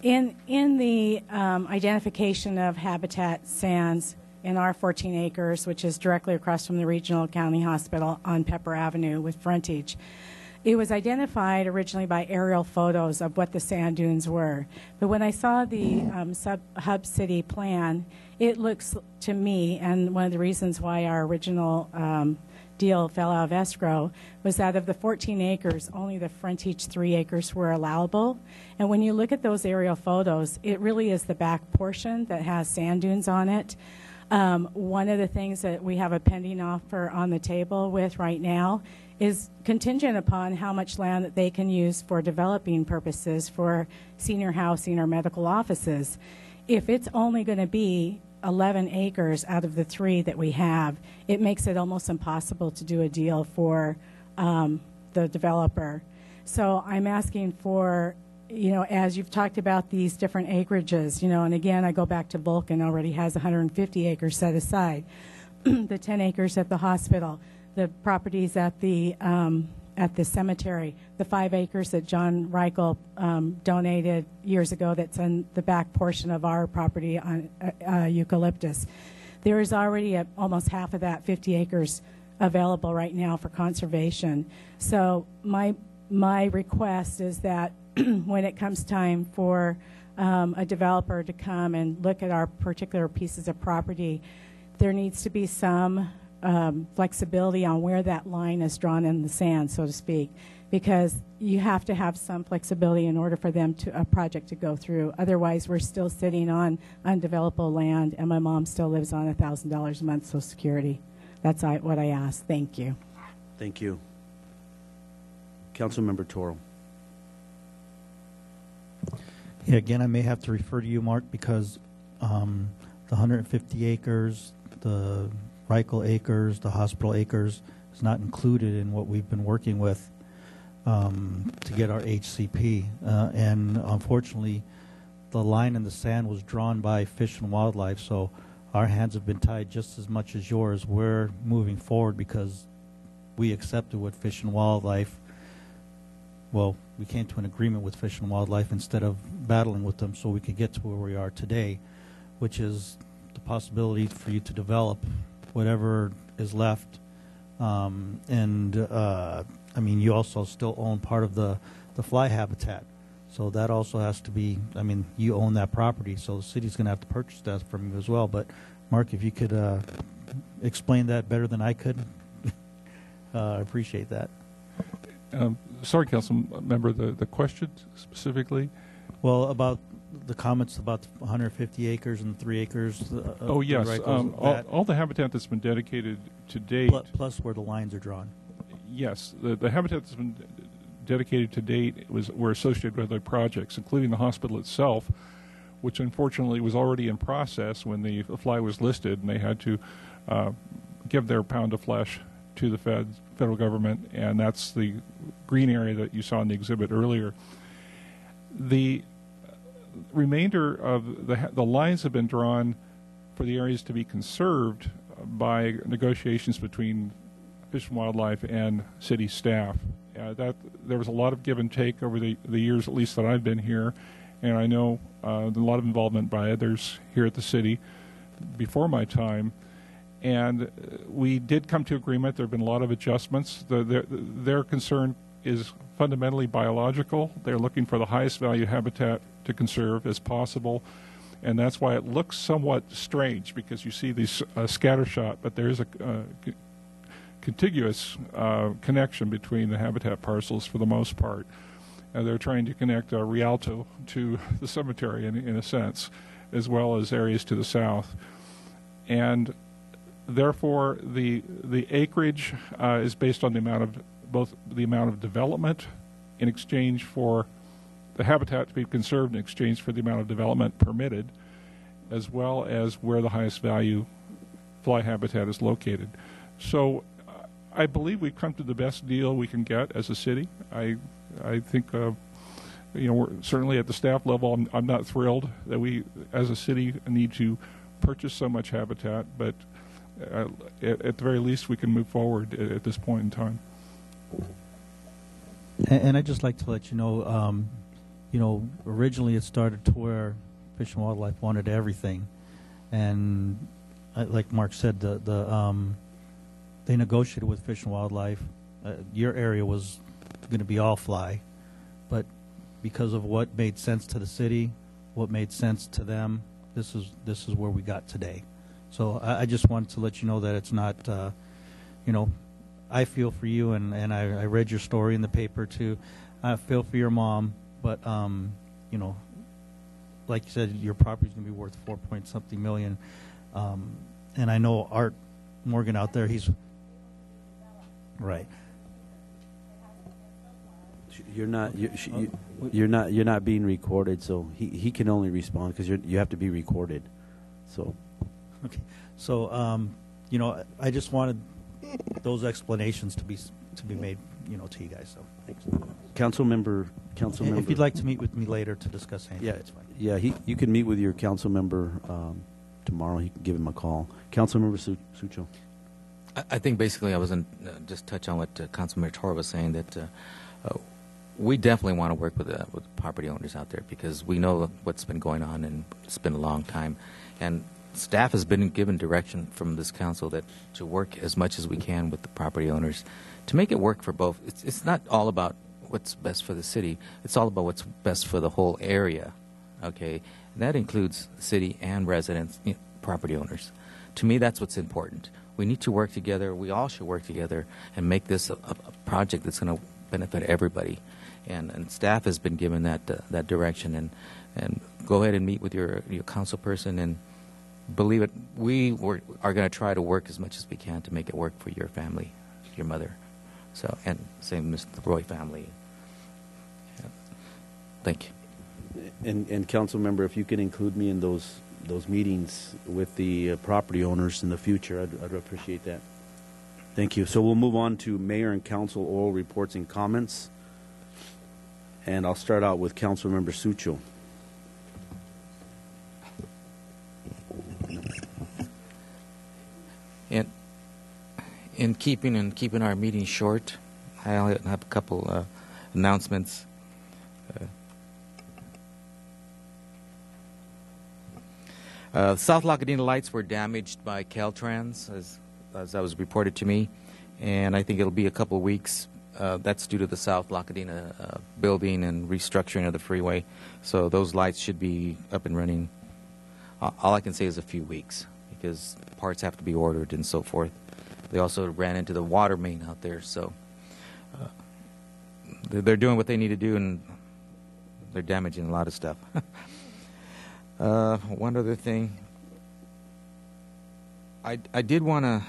In the identification of habitat sands in our 14 acres, which is directly across from the Regional County Hospital on Pepper Avenue with frontage, it was identified originally by aerial photos of what the sand dunes were. But when I saw the hub city plan, it looks to me, and one of the reasons why our original deal fell out of escrow, was that of the 14 acres, only the frontage 3 acres were allowable. And when you look at those aerial photos, it really is the back portion that has sand dunes on it. One of the things that we have a pending offer on the table with right now is contingent upon how much land that they can use for developing purposes for senior housing or medical offices. If it's only going to be 11 acres out of the 3 that we have, it makes it almost impossible to do a deal for the developer. So I'm asking for, as you've talked about these different acreages, and again, I go back to Vulcan already has 150 acres set aside, the 10 acres at the hospital, the properties at the cemetery, the 5 acres that John Reichel donated years ago that's in the back portion of our property on Eucalyptus. There is already almost half of that, 50 acres, available right now for conservation. So my request is that when it comes time for a developer to come and look at our particular pieces of property, there needs to be some flexibility on where that line is drawn in the sand, so to speak, because you have to have some flexibility in order for a project to go through. Otherwise, we're still sitting on undevelopable land, and my mom still lives on $1,000 a month Social Security. That's what I asked. Thank you. Thank you. Councilmember Toro. Yeah, again, I may have to refer to you, Mark, because the 150 acres, the Reichel acres, the hospital acres is not included in what we've been working with to get our HCP. And unfortunately, the line in the sand was drawn by Fish and Wildlife, so our hands have been tied just as much as yours. We're moving forward because we accepted what Fish and Wildlife, well, we came to an agreement with Fish and Wildlife instead of battling with them so we could get to where we are today, which is the possibility for you to develop whatever is left. I mean, you also still own part of the fly habitat. So that also has to be, I mean, you own that property, so the city's going to have to purchase that from you as well. But, Mark, if you could explain that better than I could, I appreciate that. Sorry, Council Member, the question specifically? Well, about the comments about the 150 acres and 3 acres. Oh, yes. All the habitat that's been dedicated to date. Plus where the lines are drawn. Yes. The habitat that's been dedicated to date were associated with other projects, including the hospital itself, which unfortunately was already in process when the fly was listed, and they had to give their pound of flesh to the federal government, and that's the green area that you saw in the exhibit earlier. The remainder of the lines have been drawn for the areas to be conserved by negotiations between Fish and Wildlife and city staff. There was a lot of give and take over the years, at least that I've been here, and I know a lot of involvement by others here at the city before my time. And we did come to agreement. There have been a lot of adjustments. Their concern is fundamentally biological. They're looking for the highest value habitat to conserve as possible. And that's why it looks somewhat strange, because you see these scattershot, but there is a contiguous connection between the habitat parcels for the most part. They're trying to connect Rialto to the cemetery in a sense, as well as areas to the south. And therefore, the acreage is based on the amount of both the amount of development in exchange for the habitat to be conserved in exchange for the amount of development permitted, as well as where the highest value fly habitat is located. So I believe we've come to the best deal we can get as a city. I think we're certainly at the staff level. I'm not thrilled that we as a city need to purchase so much habitat, but at the very least, we can move forward at this point in time. And I'd just like to let you know, originally it started to where Fish and Wildlife wanted everything, and like Mark said, they negotiated with Fish and Wildlife. Your area was going to be all fly, but because of what made sense to the city, what made sense to them, this is where we got today. So I just wanted to let you know that it's not, I feel for you, and I read your story in the paper too. I feel for your mom, but like you said, your property's going to be worth $4-point-something million. And I know Art Morgan out there, he's right. You're not being recorded, so he can only respond because you have to be recorded. So. Okay, so I just wanted those explanations to be made, to you guys. So, thanks. Council member. If you'd like to meet with me later to discuss anything, it's fine. Yeah, you can meet with your council member tomorrow. He can give him a call. Council member Sucho. I think basically I was just touch on what Councilmember Toro was saying, that we definitely want to work with property owners out there, because we know what's been going on, and it's been a long time, and staff has been given direction from this council that to work as much as we can with the property owners to make it work for both. It's not all about what's best for the city. It's all about what's best for the whole area, okay? And that includes city and residents, property owners. To me, that's what's important. We need to work together. We all should work together and make this a project that's going to benefit everybody. And staff has been given that direction. And go ahead and meet with your council person, and believe it, we are going to try to work as much as we can to make it work for your family, your mother. So, and same Mr. Roy family. Yeah. Thank you. And council member, if you can include me in those meetings with the property owners in the future, I'd appreciate that. Thank you. So we'll move on to mayor and council oral reports and comments. And I'll start out with council member Sucho. In keeping our meeting short, I only have a couple announcements. South Lacadena lights were damaged by Caltrans, as that was reported to me, and I think it'll be a couple of weeks. That's due to the South Lacadena building and restructuring of the freeway. So those lights should be up and running. All I can say is a few weeks, because parts have to be ordered and so forth. They also ran into the water main out there, so they're doing what they need to do, and they're damaging a lot of stuff. One other thing. I did want to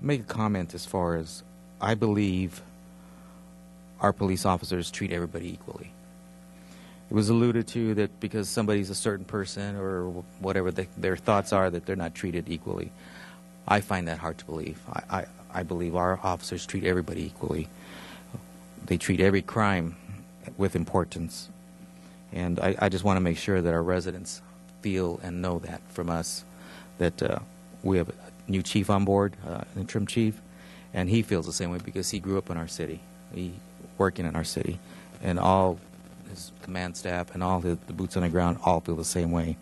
make a comment as far as I believe our police officers treat everybody equally. It was alluded to that because somebody's a certain person or whatever their thoughts are, that they're not treated equally. I find that hard to believe. I believe our officers treat everybody equally. They treat every crime with importance. And I just want to make sure that our residents feel and know that from us, that we have a new chief on board, an interim chief, and he feels the same way because he grew up in our city, working in our city, and all his command staff and all the boots on the ground all feel the same way.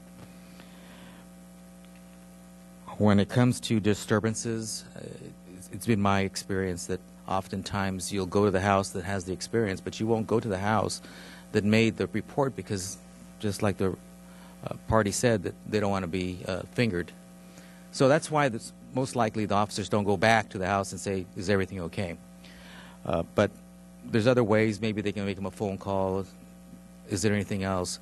When it comes to disturbances, it's been my experience that oftentimes you'll go to the house that has the experience, but you won't go to the house that made the report because, just like the party said, that they don't want to be fingered. So that's why most likely the officers don't go back to the house and say, is everything okay? But there's other ways. Maybe they can make them a phone call. Is there anything else?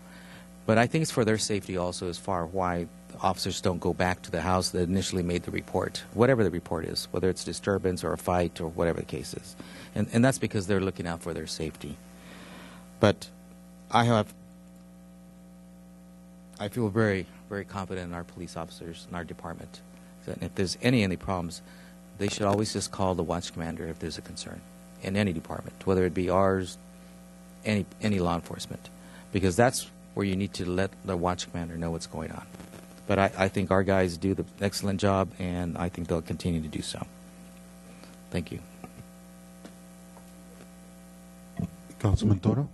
But I think it's for their safety also as far why officers don't go back to the house that initially made the report, whatever the report is, whether it's disturbance or a fight or whatever the case is. And that's because they're looking out for their safety. But I feel very, very confident in our police officers and our department. That if there's any problems, they should always just call the watch commander if there's a concern in any department, whether it be ours, any law enforcement, because that's where you need to let the watch commander know what's going on. But I think our guys do the excellent job, and I think they'll continue to do so. Thank you. Councilman Toro?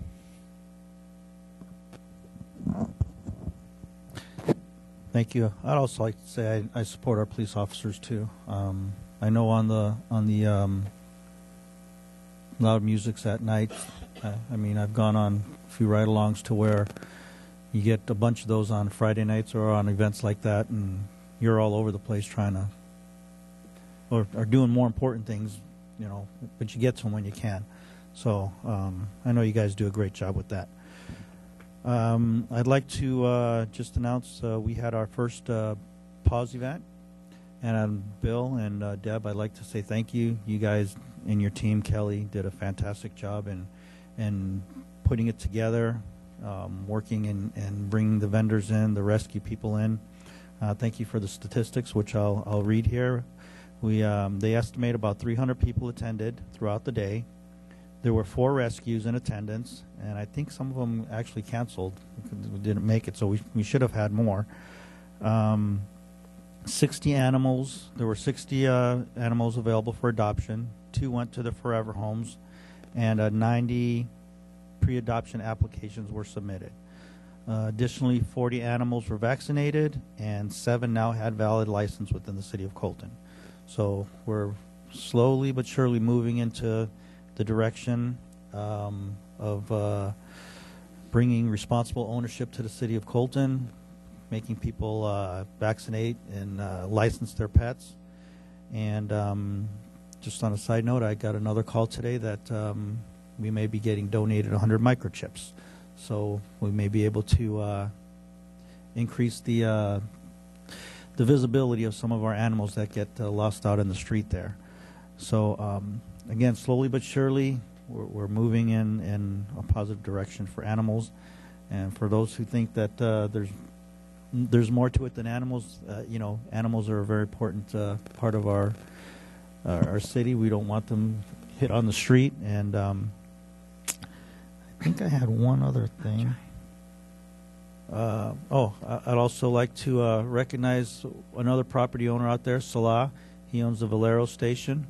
Thank you. I'd also like to say I support our police officers too. I know on the loud musics at night. I mean, I've gone on a few ride-alongs to where you get a bunch of those on Friday nights or on events like that, and you're all over the place trying to, or doing more important things, you know, but you get to them when you can. So I know you guys do a great job with that. I'd like to just announce we had our first pause event, and Bill and Deb, I'd like to say thank you. You guys and your team, Kelly, did a fantastic job in putting it together, working and bringing the vendors in, the rescue people in. Thank you for the statistics, which I'll read here. They estimate about 300 people attended throughout the day. There were 4 rescues in attendance, and I think some of them actually canceled. We didn't make it, so we should have had more. 60 animals. There were 60 animals available for adoption. 2 went to the forever homes, and 90 pre-adoption applications were submitted. Additionally, 40 animals were vaccinated, and 7 now had valid license within the city of Colton. So we're slowly but surely moving into the direction of bringing responsible ownership to the city of Colton, making people vaccinate and license their pets. And just on a side note, I got another call today that we may be getting donated 100 microchips. So we may be able to increase the visibility of some of our animals that get lost out in the street there. So again, slowly but surely, we're moving in a positive direction for animals. And for those who think that there's more to it than animals, you know, animals are a very important part of our city. We don't want them hit on the street. And I think I had one other thing. I'd also like to recognize another property owner out there, Salah. He owns the Valero station.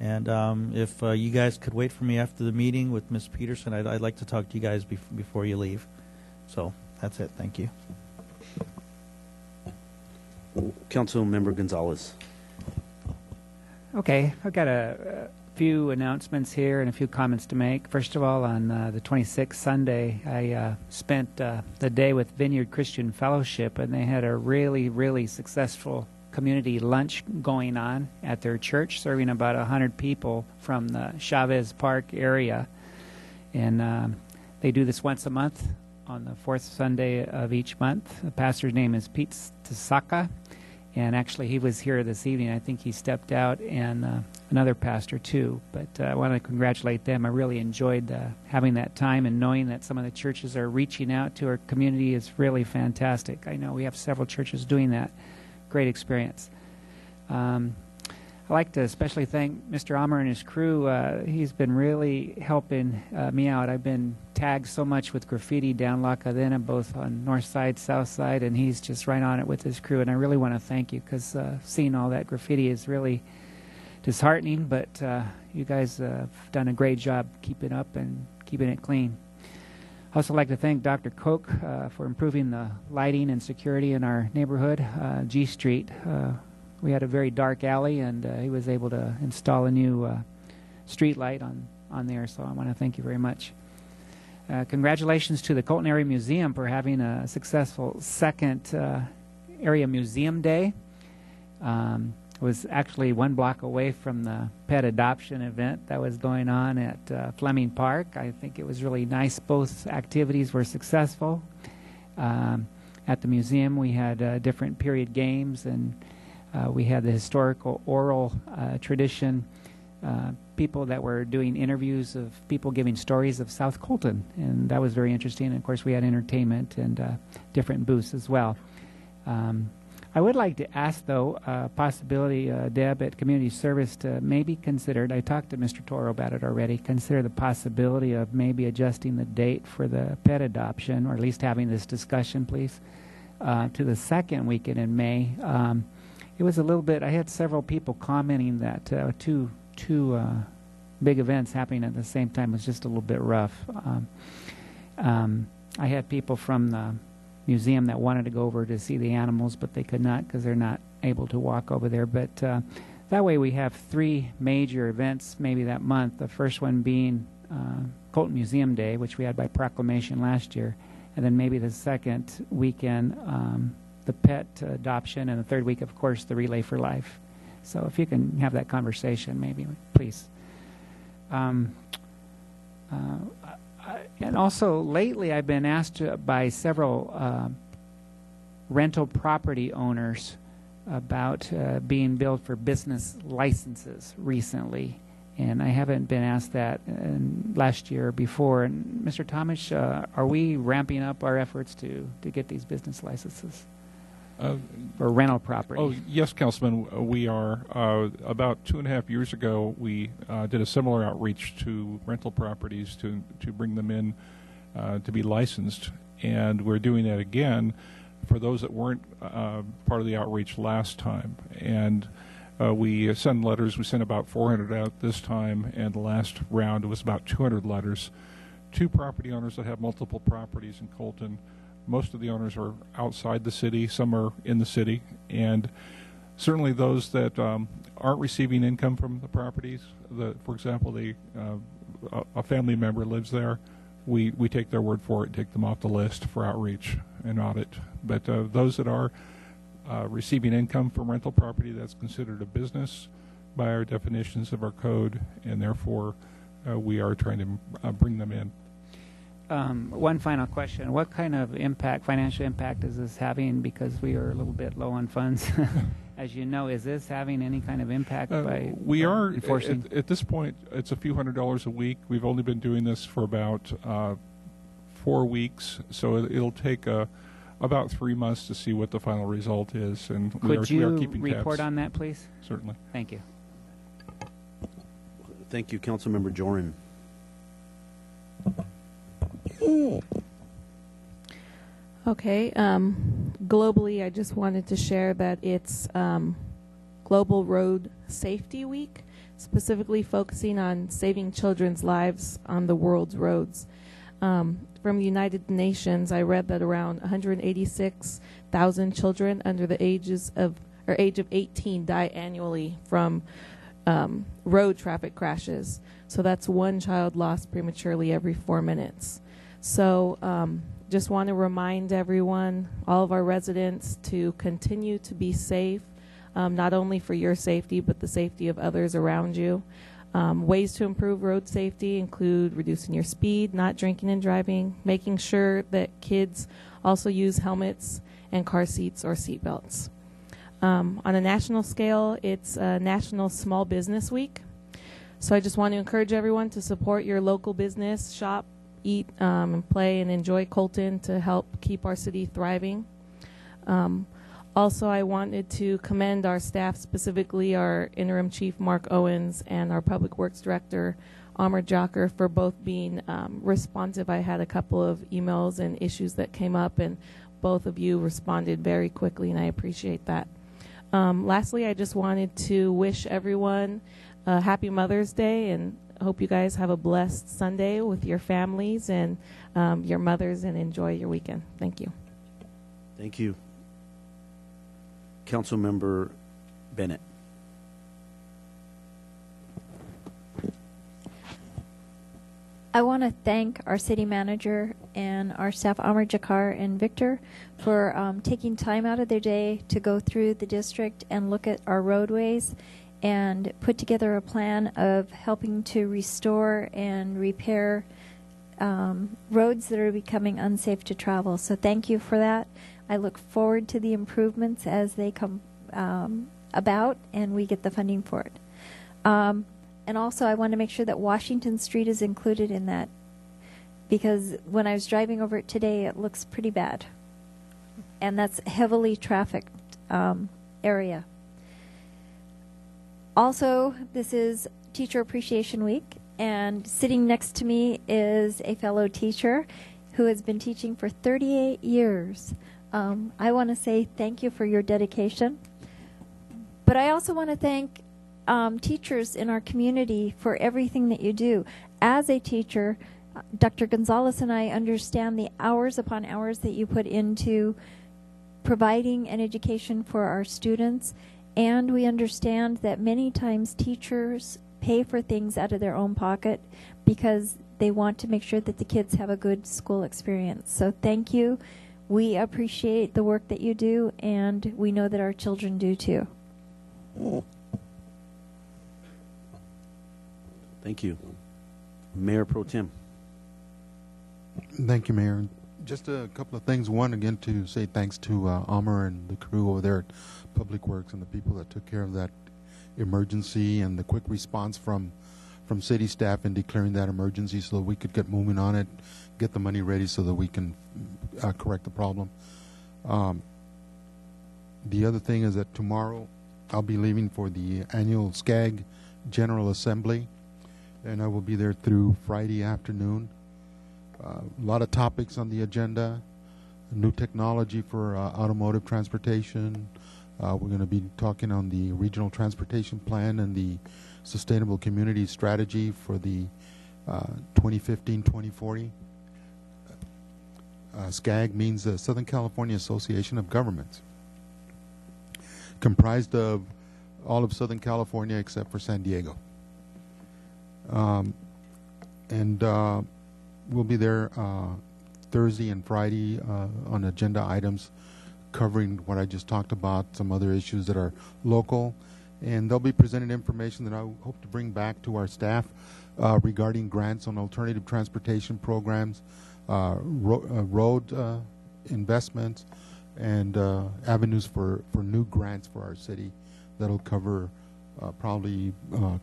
And if you guys could wait for me after the meeting with Ms. Peterson, I'd like to talk to you guys before you leave. So that's it. Thank you. Councilmember Gonzalez. Okay, I've got a few announcements here and a few comments to make. First of all, on the 26th Sunday, I spent the day with Vineyard Christian Fellowship, and they had a really, really successful community lunch going on at their church, serving about 100 people from the Chavez Park area. And they do this once a month on the 4th Sunday of each month. The pastor's name is Pete Tasaka, and actually he was here this evening. I think he stepped out, and another pastor too. But I want to congratulate them. I really enjoyed having that time, and knowing that some of the churches are reaching out to our community is really fantastic. I know we have several churches doing that. Great experience. I I'd like to especially thank Mr. Ammer and his crew. He's been really helping me out. I've been tagged so much with graffiti down La Cadena, both on north side, south side, and he's just right on it with his crew. And I really want to thank you, because seeing all that graffiti is really disheartening, but you guys have done a great job keeping up and keeping it clean. I'd also like to thank Dr. Koch for improving the lighting and security in our neighborhood, G Street. We had a very dark alley, and he was able to install a new street light on there, so I want to thank you very much. Congratulations to the Colton Area Museum for having a successful second Area Museum Day. It was actually 1 block away from the pet adoption event that was going on at Fleming Park. I think it was really nice. Both activities were successful. At the museum, we had different period games, and we had the historical oral tradition, people that were doing interviews of people giving stories of South Colton, and that was very interesting. And of course, we had entertainment and different booths as well. I would like to ask, though, possibility, Deb, at Community Service to maybe consider, I talked to Mr. Toro about it already, consider the possibility of maybe adjusting the date for the pet adoption, or at least having this discussion, please, to the second weekend in May. It was a little bit, I had several people commenting that two big events happening at the same time was just a little bit rough. I had people from the museum that wanted to go over to see the animals, but they could not because they're not able to walk over there. But that way we have 3 major events maybe that month, the first one being Colton Museum Day, which we had by proclamation last year, and then maybe the second weekend the pet adoption, and the third week, of course, the Relay for Life. So if you can have that conversation, maybe, please. And also, lately, I've been asked by several rental property owners about being billed for business licenses recently. And I haven't been asked that last year or before. And Mr. Thomas, are we ramping up our efforts to get these business licenses? For rental property. Oh, yes, Councilman, we are. About 2.5 years ago, we did a similar outreach to rental properties to bring them in to be licensed, and we're doing that again for those that weren't part of the outreach last time. And we send letters. We sent about 400 out this time, and the last round was about 200 letters to property owners that have multiple properties in Colton. Most of the owners are outside the city, some are in the city, and certainly those that aren't receiving income from the properties, for example, a family member lives there, we take their word for it and take them off the list for outreach and audit. But those that are receiving income from rental property, that's considered a business by our definitions of our code, and therefore we are trying to bring them in. One final question. What kind of impact, financial impact, is this having? Because we are a little bit low on funds. As you know, is this having any kind of impact by we are enforcing? at this point, it's a few $100s a week. We've only been doing this for about 4 weeks, so it'll take about 3 months to see what the final result is. And we are keeping report tabs. on that, please? Certainly. Thank you. Thank you, Councilmember Joran. Okay. Globally, I just wanted to share that it's Global Road Safety Week, specifically focusing on saving children's lives on the world's roads. From the United Nations, I read that around 186,000 children under the age of 18 die annually from road traffic crashes. So that's 1 child lost prematurely every 4 minutes. So just want to remind everyone, all of our residents, to continue to be safe, not only for your safety, but the safety of others around you. Ways to improve road safety include reducing your speed, not drinking and driving, making sure that kids also use helmets and car seats or seat belts. On a national scale, it's National Small Business Week. So I just want to encourage everyone to support your local business, shop, eat, and play and enjoy Colton to help keep our city thriving. Also, I wanted to commend our staff, specifically our interim chief, Mark Owens, and our public works director, Amr Jocker, for both being responsive. I had a couple of emails and issues that came up, and both of you responded very quickly, and I appreciate that. Lastly, I just wanted to wish everyone a happy Mother's Day, and I hope you guys have a blessed Sunday with your families and your mothers, and enjoy your weekend. Thank you. Thank you. Councilmember Bennett. I want to thank our city manager and our staff, Amr Jakar and Victor, for taking time out of their day to go through the district and look at our roadways and put together a plan of helping to restore and repair roads that are becoming unsafe to travel. So thank you for that. I look forward to the improvements as they come about and we get the funding for it. And also, I want to make sure that Washington Street is included in that, because when I was driving over it today, it looks pretty bad. And that's a heavily trafficked area. Also, this is Teacher Appreciation Week, and sitting next to me is a fellow teacher who has been teaching for 38 years. I want to say thank you for your dedication. But I also want to thank teachers in our community for everything that you do. As a teacher, Dr. Gonzalez and I understand the hours upon hours that you put into providing an education for our students, and we understand that many times teachers pay for things out of their own pocket because they want to make sure that the kids have a good school experience. So thank you. We appreciate the work that you do, and we know that our children do too. Thank you. Mayor Pro Tem. Thank you, Mayor. Just a couple of things. One, again, to say thanks to Amr and the crew over there at Public Works and the people that took care of that emergency and the quick response from city staff in declaring that emergency so that we could get moving on it, get the money ready so that we can correct the problem. The other thing is that tomorrow I'll be leaving for the annual SCAG General Assembly, and I will be there through Friday afternoon. A lot of topics on the agenda, new technology for automotive transportation. We're going to be talking on the regional transportation plan and the sustainable community strategy for the 2015-2040. SCAG means the Southern California Association of Governments, comprised of all of Southern California except for San Diego. We'll be there Thursday and Friday on agenda items covering what I just talked about, some other issues that are local, and they'll be presenting information that I hope to bring back to our staff regarding grants on alternative transportation programs, road investments, and avenues for new grants for our city that'll cover probably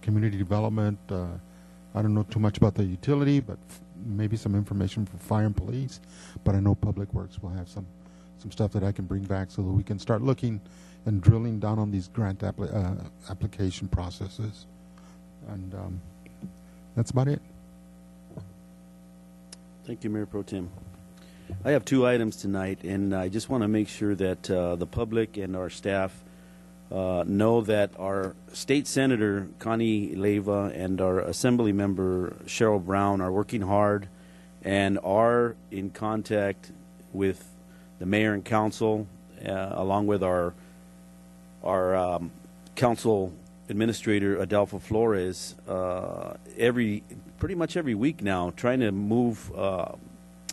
community development. I don't know too much about the utility, but maybe some information for fire and police. But I know Public Works will have some stuff that I can bring back so that we can start looking and drilling down on these grant application processes. And that's about it. Thank you, Mayor Pro Tem. I have two items tonight, and I just want to make sure that the public and our staff know that our state senator, Connie Leyva, and our assembly member, Cheryl Brown, are working hard and are in contact with the mayor and council, along with our council administrator, Adolfo Flores, pretty much every week now, trying to move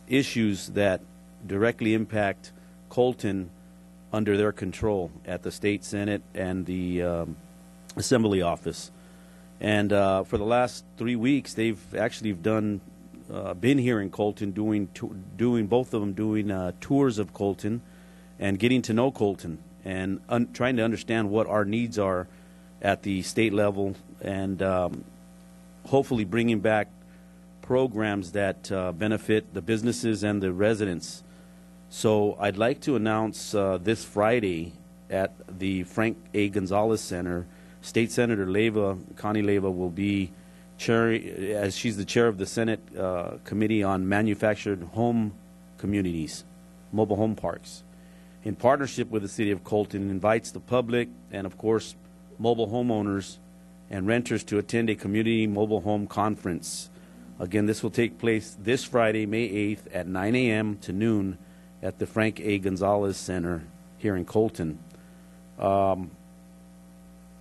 issues that directly impact Colton under their control at the state senate and the assembly office. And for the last 3 weeks, they've actually been here in Colton, doing both of them doing tours of Colton and getting to know Colton and trying to understand what our needs are at the state level, and hopefully bringing back programs that benefit the businesses and the residents. So I'd like to announce this Friday at the Frank A. Gonzalez Center. State Senator Leyva, Connie Leyva, will be chair, as she's the chair of the Senate Committee on Manufactured Home Communities, Mobile Home Parks. In partnership with the City of Colton, invites the public and, of course, mobile homeowners and renters to attend a community mobile home conference. Again, this will take place this Friday, May 8th at 9 a.m. to noon at the Frank A. Gonzalez Center here in Colton.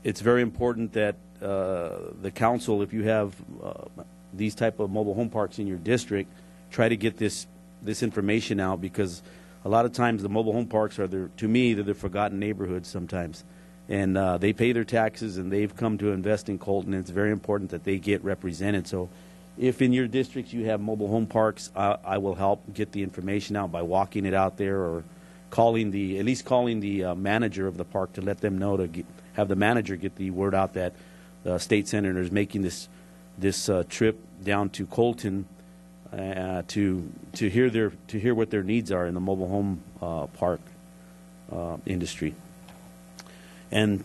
It's very important that the council, if you have these type of mobile home parks in your district, try to get this information out, because a lot of times the mobile home parks are, to me, they're the forgotten neighborhoods sometimes. And they pay their taxes, and they've come to invest in Colton, and it's very important that they get represented. So if in your districts you have mobile home parks, I will help get the information out by walking it out there, or calling at least calling the manager of the park to let them know, to have the manager get the word out that the state senator is making this trip down to Colton to hear what their needs are in the mobile home park industry. And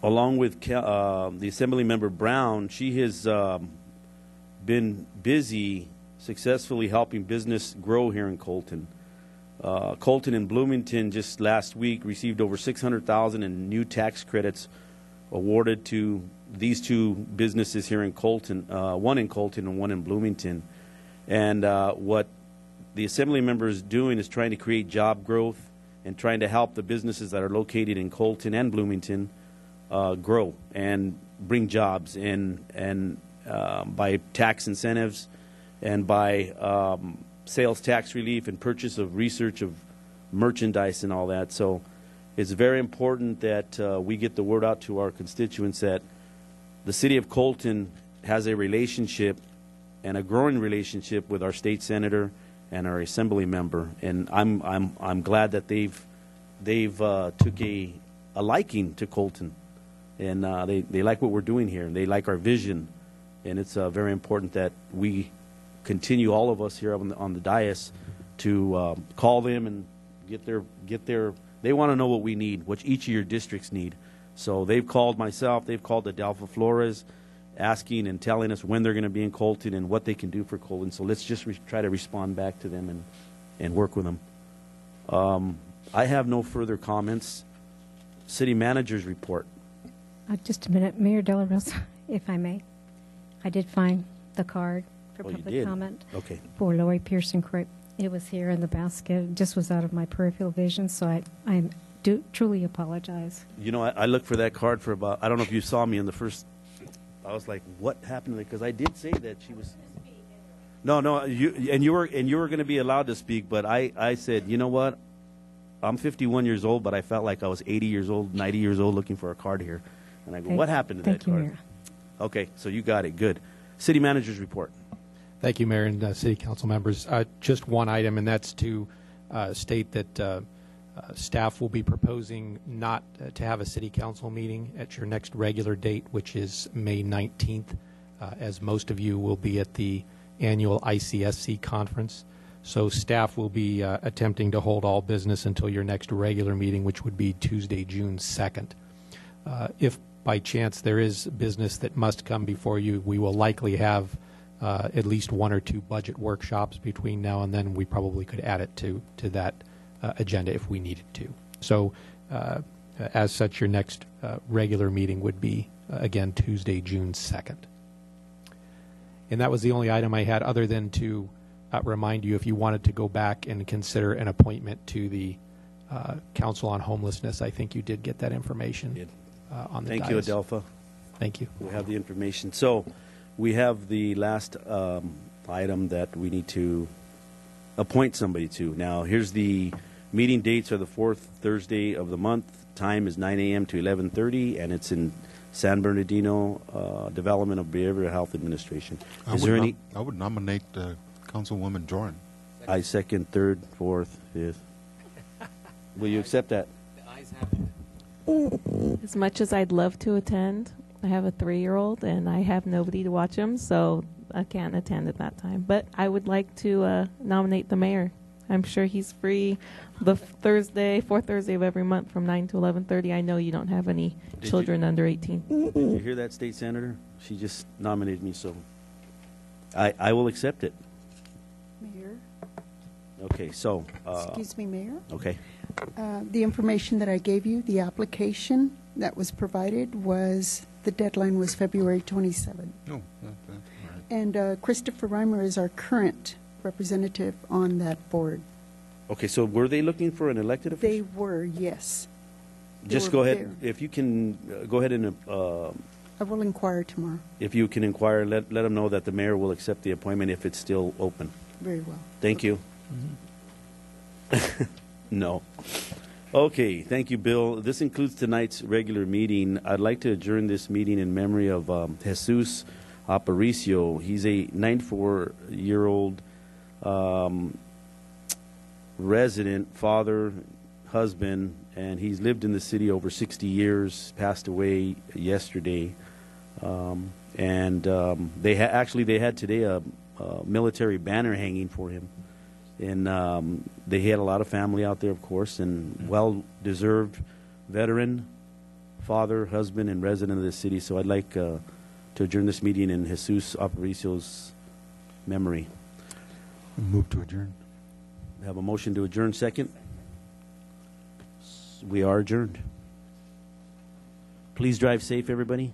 along with the Assembly Member Brown, she has been busy successfully helping business grow here in Colton. Colton and Bloomington just last week received over $600,000 in new tax credits awarded to these two businesses here in Colton, one in Colton and one in Bloomington. And what the Assembly member is doing is trying to create job growth and trying to help the businesses that are located in Colton and Bloomington grow and bring jobs in, and by tax incentives and by sales tax relief and purchase of research of merchandise and all that. So it's very important that we get the word out to our constituents that the City of Colton has a relationship, and a growing relationship, with our state senator and our Assembly member. And I'm glad that they've took a liking to Colton, and they like what we're doing here, and they like our vision. And it's very important that we continue, all of us here on the dais, to call them and get their. They want to know what we need, what each of your districts need. So they've called myself, they've called Adelpha Flores, asking and telling us when they're going to be in Colton and what they can do for Colton. So let's just try to respond back to them and work with them. I have no further comments. City Manager's report. Just a minute, Mayor De La Rosa, if I may. I did find the card for public comment. Okay. For Lori Pearson Cripe. It was here in the basket. It just was out of my peripheral vision, so I do truly apologize. You know, I looked for that card for about, I don't know if you saw me in the first, I was like, what happened? Because I did say that she was. No, you were going to be allowed to speak, but I said, you know what? I'm 51 years old, but I felt like I was 80 years old, 90 years old looking for a card here. And I go, what happened to that card? Mayor. Okay, so you got it. Good. City Manager's report. Thank you, Mayor and City Council members. Just one item, and that's to state that staff will be proposing not to have a City Council meeting at your next regular date, which is May 19th, as most of you will be at the annual ICSC conference. So staff will be attempting to hold all business until your next regular meeting, which would be Tuesday, June 2nd. If by chance there is business that must come before you, we will likely have at least one or two budget workshops between now and then. We probably could add it to that agenda if we needed to. So as such, your next regular meeting would be, again, Tuesday, June 2nd. And that was the only item I had, other than to remind you, if you wanted to go back and consider an appointment to the Council on Homelessness, I think you did get that information on the Thank dais. you, Adelpha. Thank you. We have the information. So we have the last item that we need to appoint somebody to. Now, here's the meeting dates are the fourth Thursday of the month. Time is 9 a.m. to 11:30, and it's in San Bernardino Development of Behavioral Health Administration. I would nominate Councilwoman Joran. I second, third, fourth, fifth. Will you accept that? The ayes have it. As much as I'd love to attend, I have a 3-year-old and I have nobody to watch him, so I can't attend at that time. But I would like to nominate the mayor I'm sure he's free the fourth Thursday of every month from 9 to 11:30. I know you don't have any children under 18. Did you hear that, State Senator? She just nominated me, so I will accept it. Mayor, Okay, so. excuse me, Mayor. Okay. The information that I gave you, the application that was provided was, the deadline was February 27. No, that's all right. And Christopher Reimer is our current representative on that board. Okay, so were they looking for an elected official? They were, yes. They Just were go ahead, there. if you can, go ahead and, I will inquire tomorrow. if you can inquire, let them know that the mayor will accept the appointment if it's still open. Very well. Thank you. No. Okay, thank you, Bill. This concludes tonight's regular meeting. I'd like to adjourn this meeting in memory of Jesus Aparicio. He's a 94-year-old resident, father, husband, and he's lived in the city over 60 years, passed away yesterday. They had today a military banner hanging for him. And they had a lot of family out there, of course, and well-deserved veteran, father, husband, and resident of the city. So I'd like to adjourn this meeting in Jesus Aparicio's memory. Move to adjourn. We have a motion to adjourn, second. We are adjourned. Please drive safe, everybody.